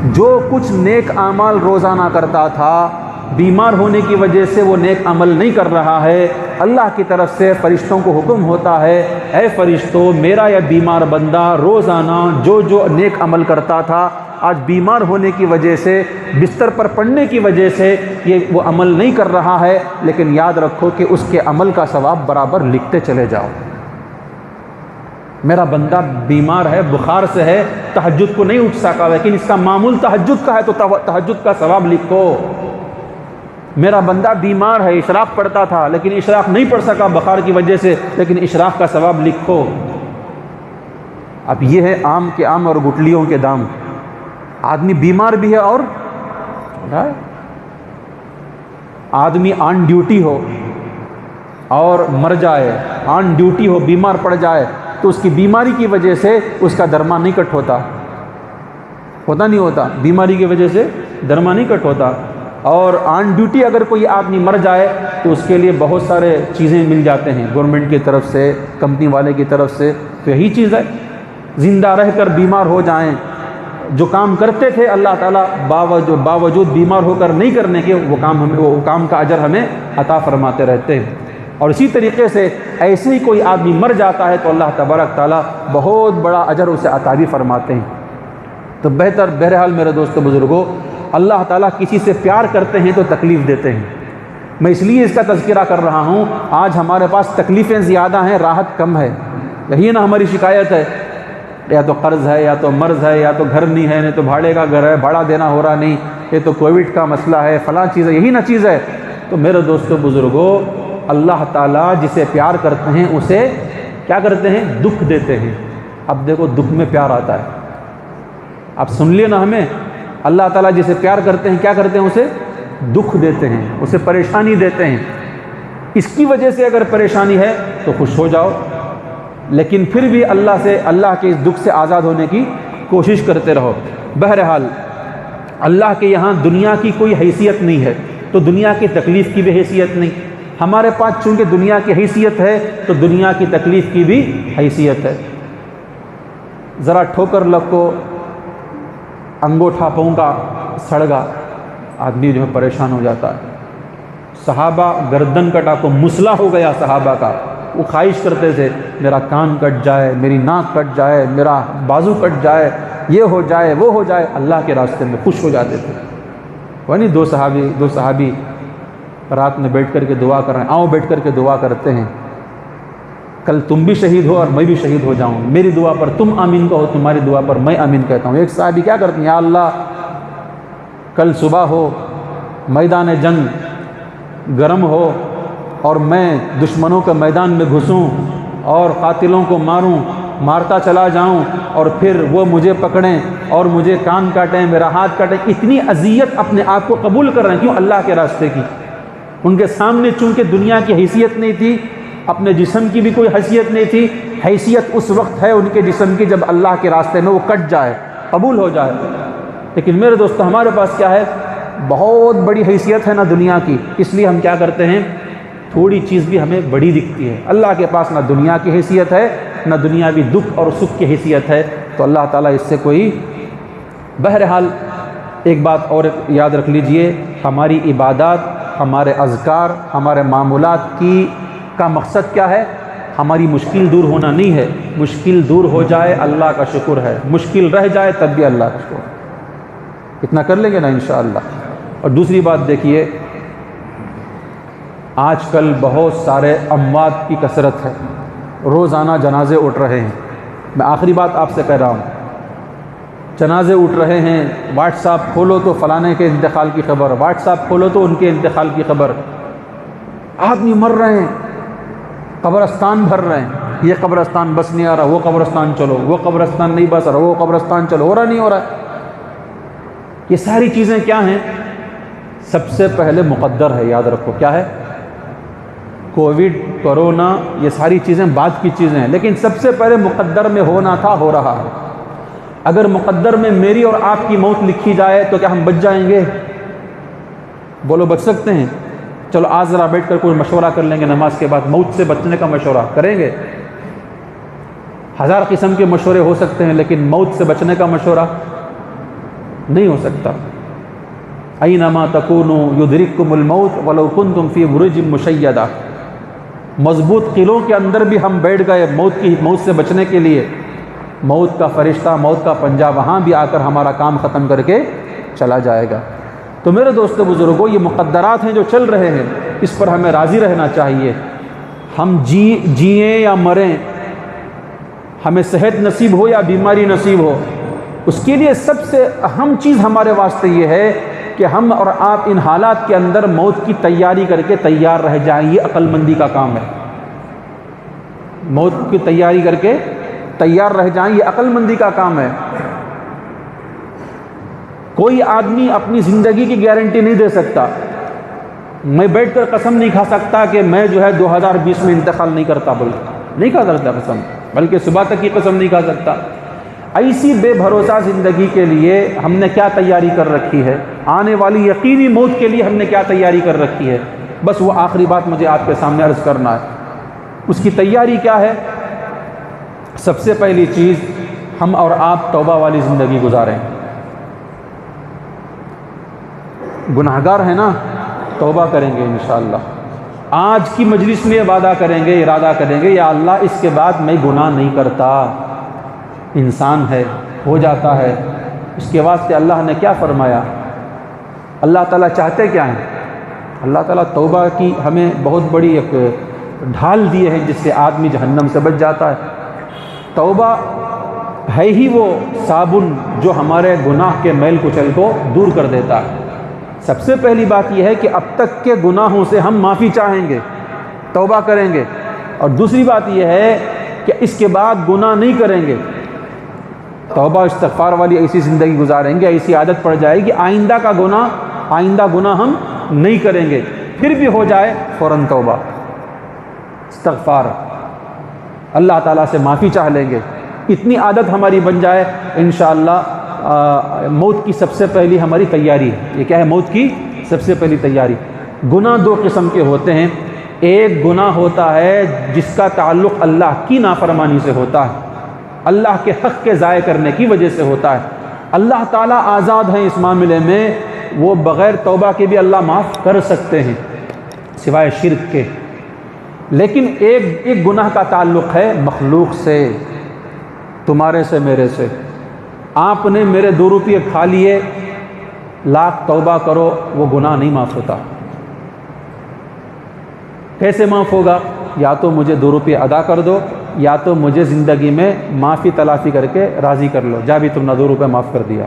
جو کچھ نیک اعمال روزانہ کرتا تھا، بیمار ہونے کی وجہ سے وہ نیک عمل نہیں کر رہا ہے، اللہ کی طرف سے فرشتوں کو حکم ہوتا ہے، اے فرشتوں، میرا یہ بیمار بندہ روزانہ جو نیک عمل کرتا تھا، آج بیمار ہونے کی وجہ سے، بستر پر پڑنے کی وجہ سے یہ وہ عمل نہیں کر رہا ہے، لیکن یاد رکھو کہ اس کے عمل کا ثواب برابر لکھتے چلے جاؤ. میرا بندہ بیمار ہے، بخار سے ہے، تہجد کو نہیں اٹھ سکا، لیکن اس کا معمول تہجد کا ہے تو تہجد کا ثواب لکھو۔ میرا بندہ بیمار ہے، اشراق پڑھتا تھا لیکن اشراق نہیں پڑھ سکا بخار کی وجہ سے، لیکن اشراق کا ثواب لکھو۔ اب یہ ہے آم کے آم اور گٹلیوں کے دام۔ آدمی بیمار بھی ہے اور آدمی آن ڈیوٹی ہو اور مر جائے، آن ڈیوٹی ہو بیمار پڑ جائے تو اس کی بیماری کی وجہ سے اس کا درما نہیں کٹ ہوتا، نہیں ہوتا، بیماری کی وجہ سے درما نہیں کٹ ہوتا۔ اور آن ڈیوٹی اگر کوئی آدمی مر جائے تو اس کے لیے بہت سارے چیزیں مل جاتے ہیں گورنمنٹ کی طرف سے، کمپنی والے کی طرف سے۔ تو یہی چیز ہے، زندہ رہ کر بیمار ہو جائیں، جو کام کرتے تھے اللہ تعالیٰ باوجود بیمار ہو کر نہیں کرنے کے وہ کام کا اجر ہمیں عطا فرماتے رہتے ہیں۔ اور اسی طریقے سے ایسے ہی کوئی آدمی مر جاتا ہے تو اللہ تبارک تعالیٰ بہت بڑا اجر اسے عطا بھی فرماتے ہیں۔ تو بہرحال میرے دوستو بزرگوں، اللہ تعالیٰ کسی سے پیار کرتے ہیں تو تکلیف دیتے ہیں۔ میں اس لیے اس کا تذکرہ کر رہا ہوں، آج ہمارے پاس تکلیفیں زیادہ ہیں، راحت کم ہے۔ یہی نا ہماری شکایت ہے، یا تو قرض ہے، یا تو مرض ہے، یا تو گھر نہیں ہے، نہیں تو بھاڑے کا گھر ہے، بھاڑا دینا ہو رہا نہیں، یہ تو کووڈ کا مسئلہ ہے، فلاں چیز ہے، یہی نا چیز ہے۔ تو میرے دوستو بزرگوں، اللہ تعالیٰ جسے پیار کرتے ہیں اسے کیا کرتے ہیں؟ دکھ دیتے ہیں۔ اب دیکھو دکھ میں پیار آتا ہے، اب سن لیے نا ہمیں، اللہ تعالیٰ جسے پیار کرتے ہیں کیا کرتے ہیں؟ اسے دکھ دیتے ہیں، اسے پریشانی دیتے ہیں۔ اس کی وجہ سے اگر پریشانی ہے تو خوش ہو جاؤ، لیکن پھر بھی اللہ کے اس دکھ سے آزاد ہونے کی کوشش کرتے رہو۔ بہرحال اللہ کے یہاں دنیا کی کوئی حیثیت نہیں ہے تو دنیا کی تکلیف کی بھی حیثیت نہیں۔ ہمارے پاس چونکہ دنیا کی حیثیت ہے تو دنیا کی تکلیف کی بھی حیثیت ہے۔ ذرا ٹھوکر لگ کو انگوٹھا پاؤں کا سڑگا، آدمی جو ہے پریشان ہو جاتا ہے۔ صحابہ گردن کٹا کو مسئلہ ہو گیا صحابہ کا، وہ خواہش کرتے تھے میرا کان کٹ جائے، میری ناک کٹ جائے، میرا بازو کٹ جائے، یہ ہو جائے وہ ہو جائے، اللہ کے راستے میں خوش ہو جاتے تھے۔ وہ نہیں دو صحابی رات میں بیٹھ کر کے دعا کر رہے ہیں، آؤ بیٹھ کر کے دعا کرتے ہیں، کل تم بھی شہید ہو اور میں بھی شہید ہو جاؤں، میری دعا پر تم آمین کہو، تمہاری دعا پر میں آمین کہتا ہوں۔ ایک صحابی کیا کرتے ہیں، یا اللہ کل صبح ہو، میدان جنگ گرم ہو اور میں دشمنوں کے میدان میں گھسوں اور قاتلوں کو مارتا چلا جاؤں اور پھر وہ مجھے پکڑیں اور مجھے کان کاٹیں، میرا ہاتھ کاٹیں۔ اتنی اذیت اپنے آپ کو قبول کر رہے ہیں، کیوں؟ اللہ کے راستے کی۔ ان کے سامنے چونکہ دنیا کی حیثیت نہیں تھی، اپنے جسم کی بھی کوئی حیثیت نہیں تھی، حیثیت اس وقت ہے ان کے جسم کی جب اللہ کے راستے میں وہ کٹ جائے، قبول ہو جائے۔ لیکن میرے دوستو ہمارے پاس کیا ہے؟ بہت بڑی حیثیت ہے نا دنیا کی، اس لیے ہم کیا کرتے ہیں؟ تھوڑی چیز بھی ہمیں بڑی دکھتی ہے۔ اللہ کے پاس نہ دنیا کی حیثیت ہے، نہ دنیاوی دکھ اور سکھ کی حیثیت ہے، تو اللہ تعالیٰ اس سے کوئی۔ بہرحال ایک بات اور یاد رکھ لیجئے، ہماری عبادات، ہمارے اذکار، ہمارے معمولات کا مقصد کیا ہے؟ ہماری مشکل دور ہونا نہیں ہے۔ مشکل دور ہو جائے اللہ کا شکر ہے، مشکل رہ جائے تب بھی اللہ کا شکر ہے۔ اتنا کر لیں گے نا انشاءاللہ۔ اور دوسری بات دیکھیے، آج کل بہت سارے اموات کی کثرت ہے، روزانہ جنازے اٹھ رہے ہیں۔ میں آخری بات آپ سے کہہ رہا ہوں، جنازے اٹھ رہے ہیں، واٹس ایپ کھولو تو فلانے کے انتقال کی خبر، واٹس ایپ کھولو تو ان کے انتقال کی خبر۔ آدمی مر رہے ہیں، قبرستان بھر رہے ہیں، یہ قبرستان بس نہیں آ رہا، وہ قبرستان چلو، وہ قبرستان نہیں بس رہا، وہ قبرستان چلو، ہو رہا نہیں ہو رہا۔ یہ ساری چیزیں کیا ہیں؟ سب سے پہلے مقدر ہے، یاد رکھو کیا ہے؟ کووڈ، کرونا، یہ ساری چیزیں بعد کی چیزیں ہیں، لیکن سب سے پہلے مقدر میں ہونا تھا، ہو رہا ہے۔ اگر مقدر میں میری اور آپ کی موت لکھی جائے تو کیا ہم بچ جائیں گے؟ بولو بچ سکتے ہیں؟ چلو آج ذرا بیٹھ کر کوئی مشورہ کر لیں گے نماز کے بعد، موت سے بچنے کا مشورہ کریں گے۔ 1000 قسم کے مشورے ہو سکتے ہیں لیکن موت سے بچنے کا مشورہ نہیں ہو سکتا۔ اینما تکونوا یدرککم الموت ولو کنتم فی برج مشیدہ۔ مضبوط قلعوں کے اندر بھی ہم بیٹھ گئے موت سے بچنے کے لیے، موت کا فرشتہ، موت کا پنجہ وہاں بھی آ کر ہمارا کام ختم کر کے چلا جائے گا۔ تو میرے دوستو بزرگوں، یہ مقدرات ہیں جو چل رہے ہیں، اس پر ہمیں راضی رہنا چاہیے۔ ہم جئیں یا مریں، ہمیں صحت نصیب ہو یا بیماری نصیب ہو، اس کے لیے سب سے اہم چیز ہمارے واسطے یہ ہے کہ ہم اور آپ ان حالات کے اندر موت کی تیاری کر کے تیار رہ جائیں۔ یہ عقل مندی کا کام ہے، موت کی تیاری کر کے تیار رہ جائیں، یہ عقل مندی کا کام ہے۔ کوئی آدمی اپنی زندگی کی گارنٹی نہیں دے سکتا۔ میں بیٹھ کر قسم نہیں کھا سکتا کہ میں جو ہے 2020 میں انتقال نہیں کرتا، بلکہ نہیں کھا سکتا قسم، بلکہ صبح تک کی قسم نہیں کھا سکتا۔ ایسی بے بھروسہ زندگی کے لیے ہم نے کیا تیاری کر رکھی ہے؟ آنے والی یقینی موت کے لیے ہم نے کیا تیاری کر رکھی ہے؟ بس وہ آخری بات مجھے آپ کے سامنے عرض کرنا ہے۔ اس کی تیاری کیا ہے؟ سب سے پہلی چیز، ہم اور آپ توبہ والی زندگی گزاریں۔ گناہگار ہیں نا، توبہ کریں گے انشاءاللہ۔ آج کی مجلس میں وعدہ کریں گے، ارادہ کریں گے، یا اللہ اس کے بعد میں گناہ نہیں کرتا۔ انسان ہے، ہو جاتا ہے۔ اس کے واسطے اللہ نے کیا فرمایا؟ اللہ تعالیٰ چاہتے کیا ہیں؟ اللہ تعالیٰ توبہ کی ہمیں بہت بڑی ایک ڈھال دیے ہیں جس سے آدمی جہنم سے بچ جاتا ہے۔ توبہ ہے ہی وہ صابن جو ہمارے گناہ کے میل کچل کو دور کر دیتا ہے۔ سب سے پہلی بات یہ ہے کہ اب تک کے گناہوں سے ہم معافی چاہیں گے، توبہ کریں گے، اور دوسری بات یہ ہے کہ اس کے بعد گناہ نہیں کریں گے۔ توبہ استغفار والی ایسی زندگی گزاریں گے، ایسی عادت پڑ جائے گی، آئندہ گناہ ہم نہیں کریں گے۔ پھر بھی ہو جائے فوراً توبہ، استغفار، اللہ تعالیٰ سے معافی چاہ لیں گے۔ اتنی عادت ہماری بن جائے انشاءاللہ، موت کی سب سے پہلی ہماری تیاری ہے۔ یہ کیا ہے؟ موت کی سب سے پہلی تیاری۔ گناہ دو قسم کے ہوتے ہیں۔ ایک گناہ ہوتا ہے جس کا تعلق اللہ کی نافرمانی سے ہوتا ہے، اللہ کے حق کے ضائع کرنے کی وجہ سے ہوتا ہے۔ اللہ تعالیٰ آزاد ہیں اس معاملے میں، وہ بغیر توبہ کے بھی اللہ معاف کر سکتے ہیں سوائے شرک کے۔ لیکن ایک گناہ کا تعلق ہے مخلوق سے، تمہارے سے، میرے سے۔ آپ نے میرے 2 روپے کھا لیے، لاکھ توبہ کرو، وہ گناہ نہیں معاف ہوتا۔ کیسے معاف ہوگا؟ یا تو مجھے 2 روپے ادا کر دو، یا تو مجھے زندگی میں معافی تلافی کر کے راضی کر لو، جا بھی تم نے 2 روپے معاف کر دیا۔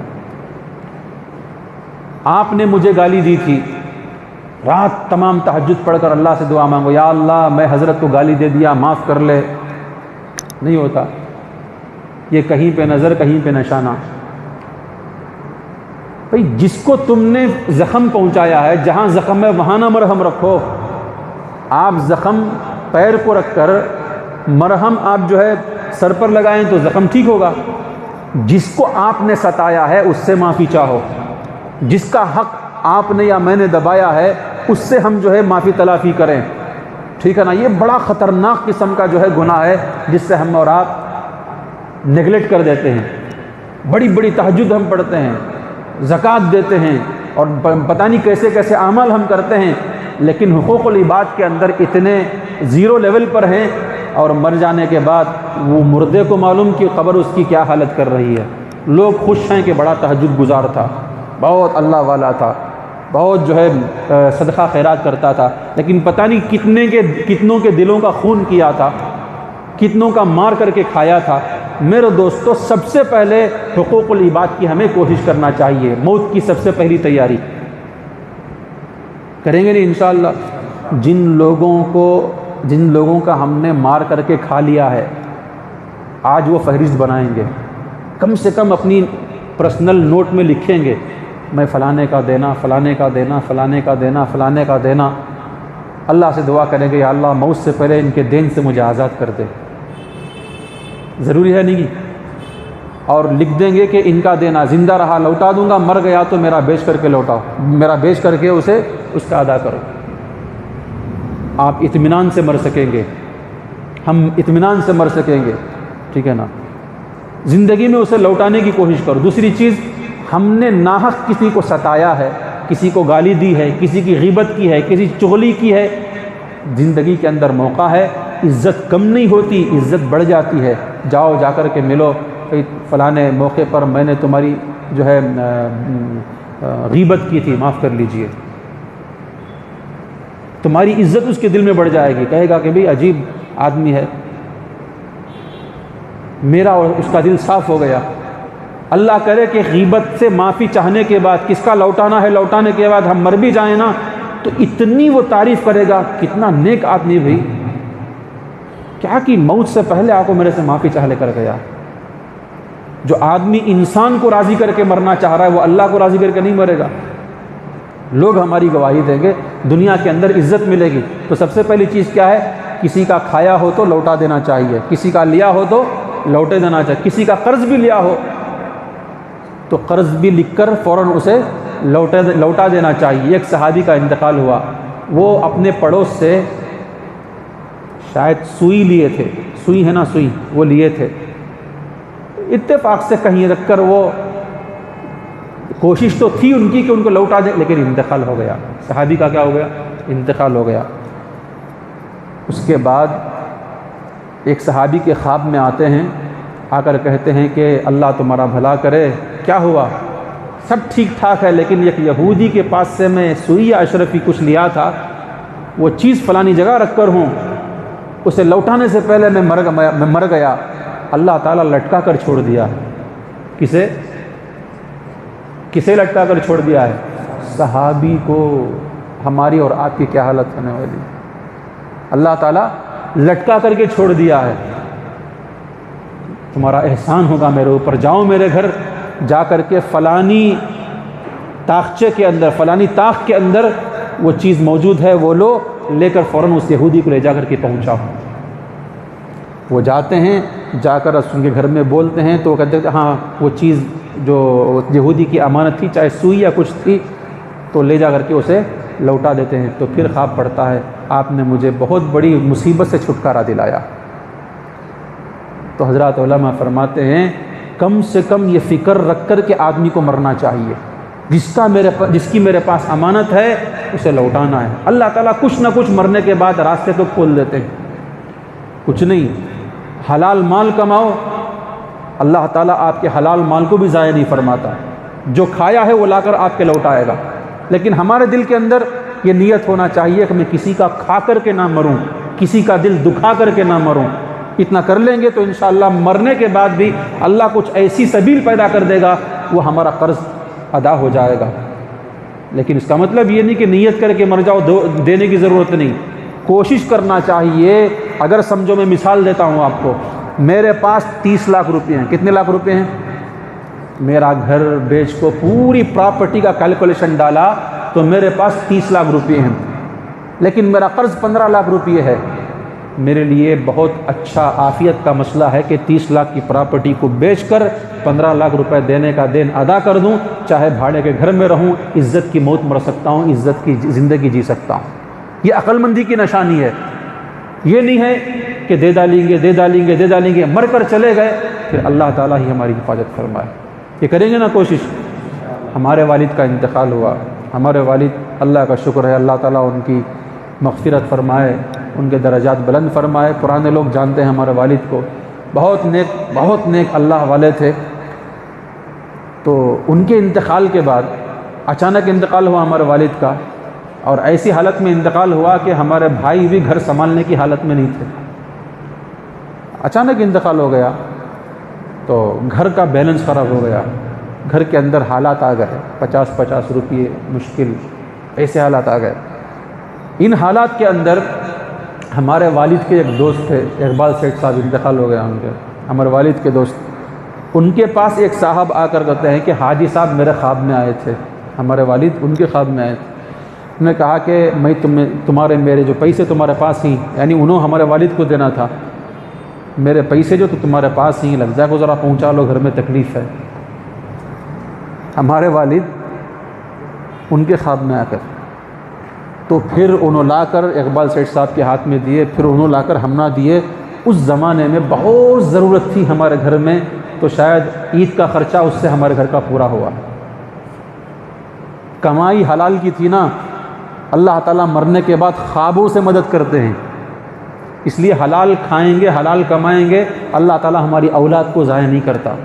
آپ نے مجھے گالی دی تھی، رات تمام تہجد پڑھ کر اللہ سے دعا مانگو، یا اللہ میں حضرت کو گالی دے دیا، معاف کر لے، نہیں ہوتا۔ یہ کہیں پہ نظر، کہیں پہ نشانہ۔ بھئی جس کو تم نے زخم پہنچایا ہے، جہاں زخم ہے وہاں نہ مرہم رکھو۔ آپ زخم پیر کو رکھ کر مرہم آپ جو ہے سر پر لگائیں تو زخم ٹھیک ہوگا۔ جس کو آپ نے ستایا ہے اس سے معافی چاہو، جس کا حق آپ نے یا میں نے دبایا ہے اس سے ہم جو ہے معافی تلافی کریں، ٹھیک ہے نا؟ یہ بڑا خطرناک قسم کا جو ہے گناہ ہے جس سے ہم اور آپ نیگلیکٹ کر دیتے ہیں۔ بڑی بڑی تہجد ہم پڑھتے ہیں، زکوٰۃ دیتے ہیں، اور پتہ نہیں کیسے کیسے اعمال ہم کرتے ہیں، لیکن حقوق العباد کے اندر اتنے زیرو لیول پر ہیں، اور مر جانے کے بعد وہ مردے کو معلوم کہ قبر اس کی کیا حالت کر رہی ہے۔ لوگ خوش ہیں کہ بڑا تہجد گزار تھا، بہت اللہ والا تھا، بہت جو ہے صدقہ خیرات کرتا تھا، لیکن پتہ نہیں کتنوں کے دلوں کا خون کیا تھا، کتنوں کا مار کر کے کھایا تھا۔ میرے دوستو، سب سے پہلے حقوق العباد کی ہمیں کوشش کرنا چاہیے، موت کی سب سے پہلی تیاری کریں گے نہیں انشاءاللہ۔ جن لوگوں کا ہم نے مار کر کے کھا لیا ہے، آج وہ فہرست بنائیں گے، کم سے کم اپنی پرسنل نوٹ میں لکھیں گے، میں فلانے کا دینا، فلانے کا دینا، فلانے کا دینا، فلانے کا دینا۔ اللہ سے دعا کریں گے، یا اللہ موت سے پہلے ان کے دین سے مجھے آزاد کر دے۔ ضروری ہے نہیں؟ اور لکھ دیں گے کہ ان کا دینا زندہ رہا لوٹا دوں گا، مر گیا تو میرا بیچ کر کے لوٹاؤ، میرا بیچ کر کے اسے اس کا ادا کرو۔ آپ اطمینان سے مر سکیں گے، ہم اطمینان سے مر سکیں گے، ٹھیک ہے نا؟ زندگی میں اسے لوٹانے کی کوشش کرو۔ دوسری چیز، ہم نے ناحق کسی کو ستایا ہے، کسی کو گالی دی ہے، کسی کی غیبت کی ہے، کسی چغلی کی ہے، زندگی کے اندر موقع ہے، عزت کم نہیں ہوتی، عزت بڑھ جاتی ہے۔ جاؤ، جا کر کے ملو، فلانے موقع پر میں نے تمہاری جو ہے غیبت کی تھی، معاف کر لیجئے۔ تمہاری عزت اس کے دل میں بڑھ جائے گی، کہے گا کہ بھئی عجیب آدمی ہے۔ میرا اور اس کا دل صاف ہو گیا۔ اللہ کرے کہ غیبت سے معافی چاہنے کے بعد کس کا لوٹانا ہے، لوٹانے کے بعد ہم مر بھی جائیں نا تو اتنی وہ تعریف کرے گا، کتنا نیک آدمی بھائی، کیا کہ موت سے پہلے آپ کو میرے سے معافی چاہ لے کر گیا۔ جو آدمی انسان کو راضی کر کے مرنا چاہ رہا ہے وہ اللہ کو راضی کر کے نہیں مرے گا۔ لوگ ہماری گواہی دیں گے، دنیا کے اندر عزت ملے گی تو سب سے پہلی چیز کیا ہے؟ کسی کا کھایا ہو تو لوٹا دینا چاہیے، کسی کا لیا ہو تو لوٹے دینا چاہیے، کسی کا قرض بھی لیا ہو تو قرض بھی لکھ کر فوراً اسے لوٹا دینا چاہیے۔ ایک صحابی کا انتقال ہوا، وہ اپنے پڑوس سے شاید سوئی لیے تھے، سوئی ہے نا سوئی، وہ لیے تھے، اتفاق سے کہیں رکھ کر وہ کوشش تو تھی ان کی کہ ان کو لوٹا دے، لیکن انتقال ہو گیا۔ صحابی کا کیا ہو گیا؟ انتقال ہو گیا۔ اس کے بعد ایک صحابی کے خواب میں آتے ہیں، آ کر کہتے ہیں کہ اللہ تمہارا بھلا کرے، کیا ہوا؟ سب ٹھیک ٹھاک ہے، لیکن ایک یہودی کے پاس سے میں سوئی یا اشرفی کچھ لیا تھا، وہ چیز فلانی جگہ رکھ کر ہوں، اسے لوٹانے سے پہلے میں مر گیا، اللہ تعالیٰ لٹکا کر چھوڑ دیا ہے۔ کسے لٹکا کر چھوڑ دیا ہے؟ صحابی کو۔ ہماری اور آپ کی کیا حالت ہونے والی؟ اللہ تعالیٰ لٹکا کر کے چھوڑ دیا ہے۔ تمہارا احسان ہوگا میرے اوپر، جاؤ میرے گھر جا کر کے فلانی تاخچے کے اندر، فلانی طاق کے اندر وہ چیز موجود ہے، وہ لو، لے کر فوراً اس یہودی کو لے جا کر کے پہنچاؤ۔ وہ جاتے ہیں، جا کر ان کے گھر میں بولتے ہیں تو وہ کہتے ہیں ہاں وہ چیز جو یہودی کی امانت تھی، چاہے سوئی یا کچھ تھی، تو لے جا کر کے اسے لوٹا دیتے ہیں۔ تو پھر خواب پڑتا ہے، آپ نے مجھے بہت بڑی مصیبت سے چھٹکارا دلایا۔ تو حضرات علماء فرماتے ہیں کم سے کم یہ فکر رکھ کر کے آدمی کو مرنا چاہیے، جس کی میرے پاس امانت ہے اسے لوٹانا ہے۔ اللہ تعالیٰ کچھ نہ کچھ مرنے کے بعد راستے تو کھول دیتے ہیں، کچھ نہیں، حلال مال کماؤ، اللہ تعالیٰ آپ کے حلال مال کو بھی ضائع نہیں فرماتا، جو کھایا ہے وہ لا کر آپ کے لوٹائے گا۔ لیکن ہمارے دل کے اندر یہ نیت ہونا چاہیے کہ میں کسی کا کھا کر کے نہ مروں، کسی کا دل دکھا کر کے نہ مروں۔ اتنا کر لیں گے تو انشاءاللہ مرنے کے بعد بھی اللہ کچھ ایسی سبیل پیدا کر دے گا، وہ ہمارا قرض ادا ہو جائے گا۔ لیکن اس کا مطلب یہ نہیں کہ نیت کر کے مر جاؤ، دینے کی ضرورت نہیں، کوشش کرنا چاہیے۔ اگر سمجھو میں مثال دیتا ہوں آپ کو، میرے پاس 30 لاکھ روپے ہیں، کتنے لاکھ روپے ہیں؟ میرا گھر بیچ کو پوری پراپرٹی کا کیلکولیشن ڈالا تو میرے پاس 30 لاکھ روپے ہیں، لیکن میرا قرض 15 لاکھ روپے ہے۔ میرے لیے بہت اچھا عافیت کا مسئلہ ہے کہ 30 لاکھ کی پراپرٹی کو بیچ کر 15 لاکھ روپے دینے کا دین ادا کر دوں، چاہے بھاڑے کے گھر میں رہوں، عزت کی موت مر سکتا ہوں، عزت کی زندگی جی سکتا ہوں۔ یہ عقل مندی کی نشانی ہے۔ یہ نہیں ہے کہ دے ڈالیں گے، مر کر چلے گئے، پھر اللہ تعالیٰ ہی ہماری حفاظت فرمائے۔ یہ کریں گے نا کوشش۔ ہمارے والد کا انتقال ہوا، ہمارے والد، اللہ کا شکر ہے، اللہ تعالیٰ ان کی مغفرت فرمائے، ان کے درجات بلند فرمائے۔ پرانے لوگ جانتے ہیں ہمارے والد کو، بہت نیک اللہ والے تھے۔ تو ان کے انتقال کے بعد اچانک انتقال ہوا ہمارے والد کا، اور ایسی حالت میں انتقال ہوا کہ ہمارے بھائی بھی گھر سنبھالنے کی حالت میں نہیں تھے، اچانک انتقال ہو گیا تو گھر کا بیلنس خراب ہو گیا، گھر کے اندر حالات آ گئے، 50 روپے مشکل، ایسے حالات آ گئے۔ ان حالات کے اندر ہمارے والد کے ایک دوست تھے، اقبال سیٹھ صاحب، انتقال ہو گیا ان کے، ہمارے والد کے دوست۔ ان کے پاس ایک صاحب آ کر کہتے ہیں کہ حاجی صاحب میرے خواب میں آئے تھے، ہمارے والد ان کے خواب میں آئے تھے، انہوں نے کہا کہ میں میرے جو پیسے تمہارے پاس ہی، یعنی انہوں ہمارے والد کو دینا تھا، میرے پیسے جو تو تمہارے پاس ہی، لگ جا کو ذرا پہنچا لو، گھر میں تکلیف ہے۔ ہمارے والد ان کے خواب میں آ کر، تو پھر انہوں لا کر اقبال سیٹھ صاحب کے ہاتھ میں دیے، پھر انہوں لا کر ہم نہ دیے۔ اس زمانے میں بہت ضرورت تھی ہمارے گھر میں، تو شاید عید کا خرچہ اس سے ہمارے گھر کا پورا ہوا۔ کمائی حلال کی تھی نا، اللہ تعالیٰ مرنے کے بعد خوابوں سے مدد کرتے ہیں، اس لیے حلال کھائیں گے، حلال کمائیں گے، اللہ تعالیٰ ہماری اولاد کو ضائع نہیں کرتا،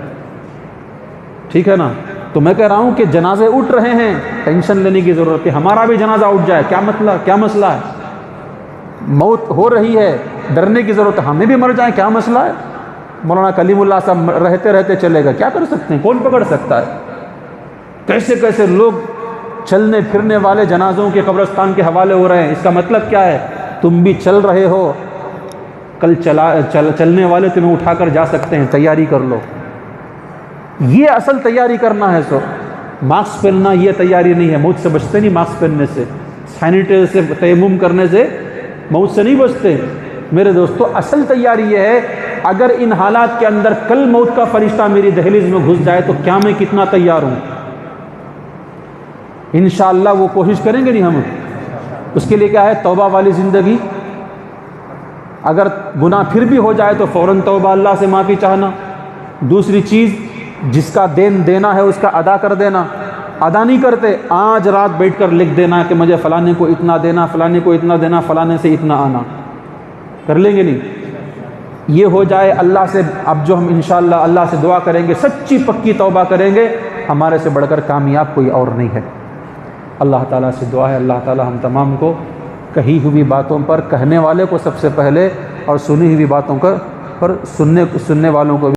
ٹھیک ہے نا؟ تو میں کہہ رہا ہوں کہ جنازے اٹھ رہے ہیں، ٹینشن لینے کی ضرورت ہے، ہمارا بھی جنازہ اٹھ جائے، کیا مسئلہ ہے؟ موت ہو رہی ہے، ڈرنے کی ضرورت ہے، ہمیں بھی مر جائیں، کیا مسئلہ ہے؟ مولانا کلیم اللہ صاحب رہتے رہتے چلے گا، کیا کر سکتے ہیں؟ کون پکڑ سکتا ہے؟ کیسے کیسے لوگ چلنے پھرنے والے جنازوں کے قبرستان کے حوالے ہو رہے ہیں۔ اس کا مطلب کیا ہے؟ تم بھی چل رہے ہو، کل چلنے والے تمہیں اٹھا کر جا سکتے ہیں، تیاری کر لو۔ یہ اصل تیاری کرنا ہے۔ سو ماسک پہننا یہ تیاری نہیں ہے، موت سے بچتے نہیں ماسک پہننے سے، سینیٹائزر سے تیمم کرنے سے موت سے نہیں بچتے میرے دوستو۔ اصل تیاری یہ ہے، اگر ان حالات کے اندر کل موت کا فرشتہ میری دہلیز میں گھس جائے تو کیا میں کتنا تیار ہوں؟ انشاءاللہ وہ کوشش کریں گے نہیں ہم؟ اس کے لیے کیا ہے؟ توبہ والی زندگی۔ اگر گناہ پھر بھی ہو جائے تو فوراً توبہ، اللہ سے معافی چاہنا۔ دوسری چیز، جس کا دین دینا ہے اس کا ادا کر دینا۔ ادا نہیں کرتے، آج رات بیٹھ کر لکھ دینا کہ مجھے فلانے کو اتنا دینا، فلانے کو اتنا دینا، فلانے سے اتنا آنا۔ کر لیں گے نہیں؟ یہ ہو جائے اللہ سے، اب جو ہم انشاءاللہ اللہ سے دعا کریں گے، سچی پکی توبہ کریں گے، ہمارے سے بڑھ کر کامیاب کوئی اور نہیں ہے۔ اللہ تعالیٰ سے دعا ہے، اللہ تعالیٰ ہم تمام کو کہی ہوئی باتوں پر، کہنے والے کو سب سے پہلے، اور سنی ہوئی باتوں پر سننے والوں کو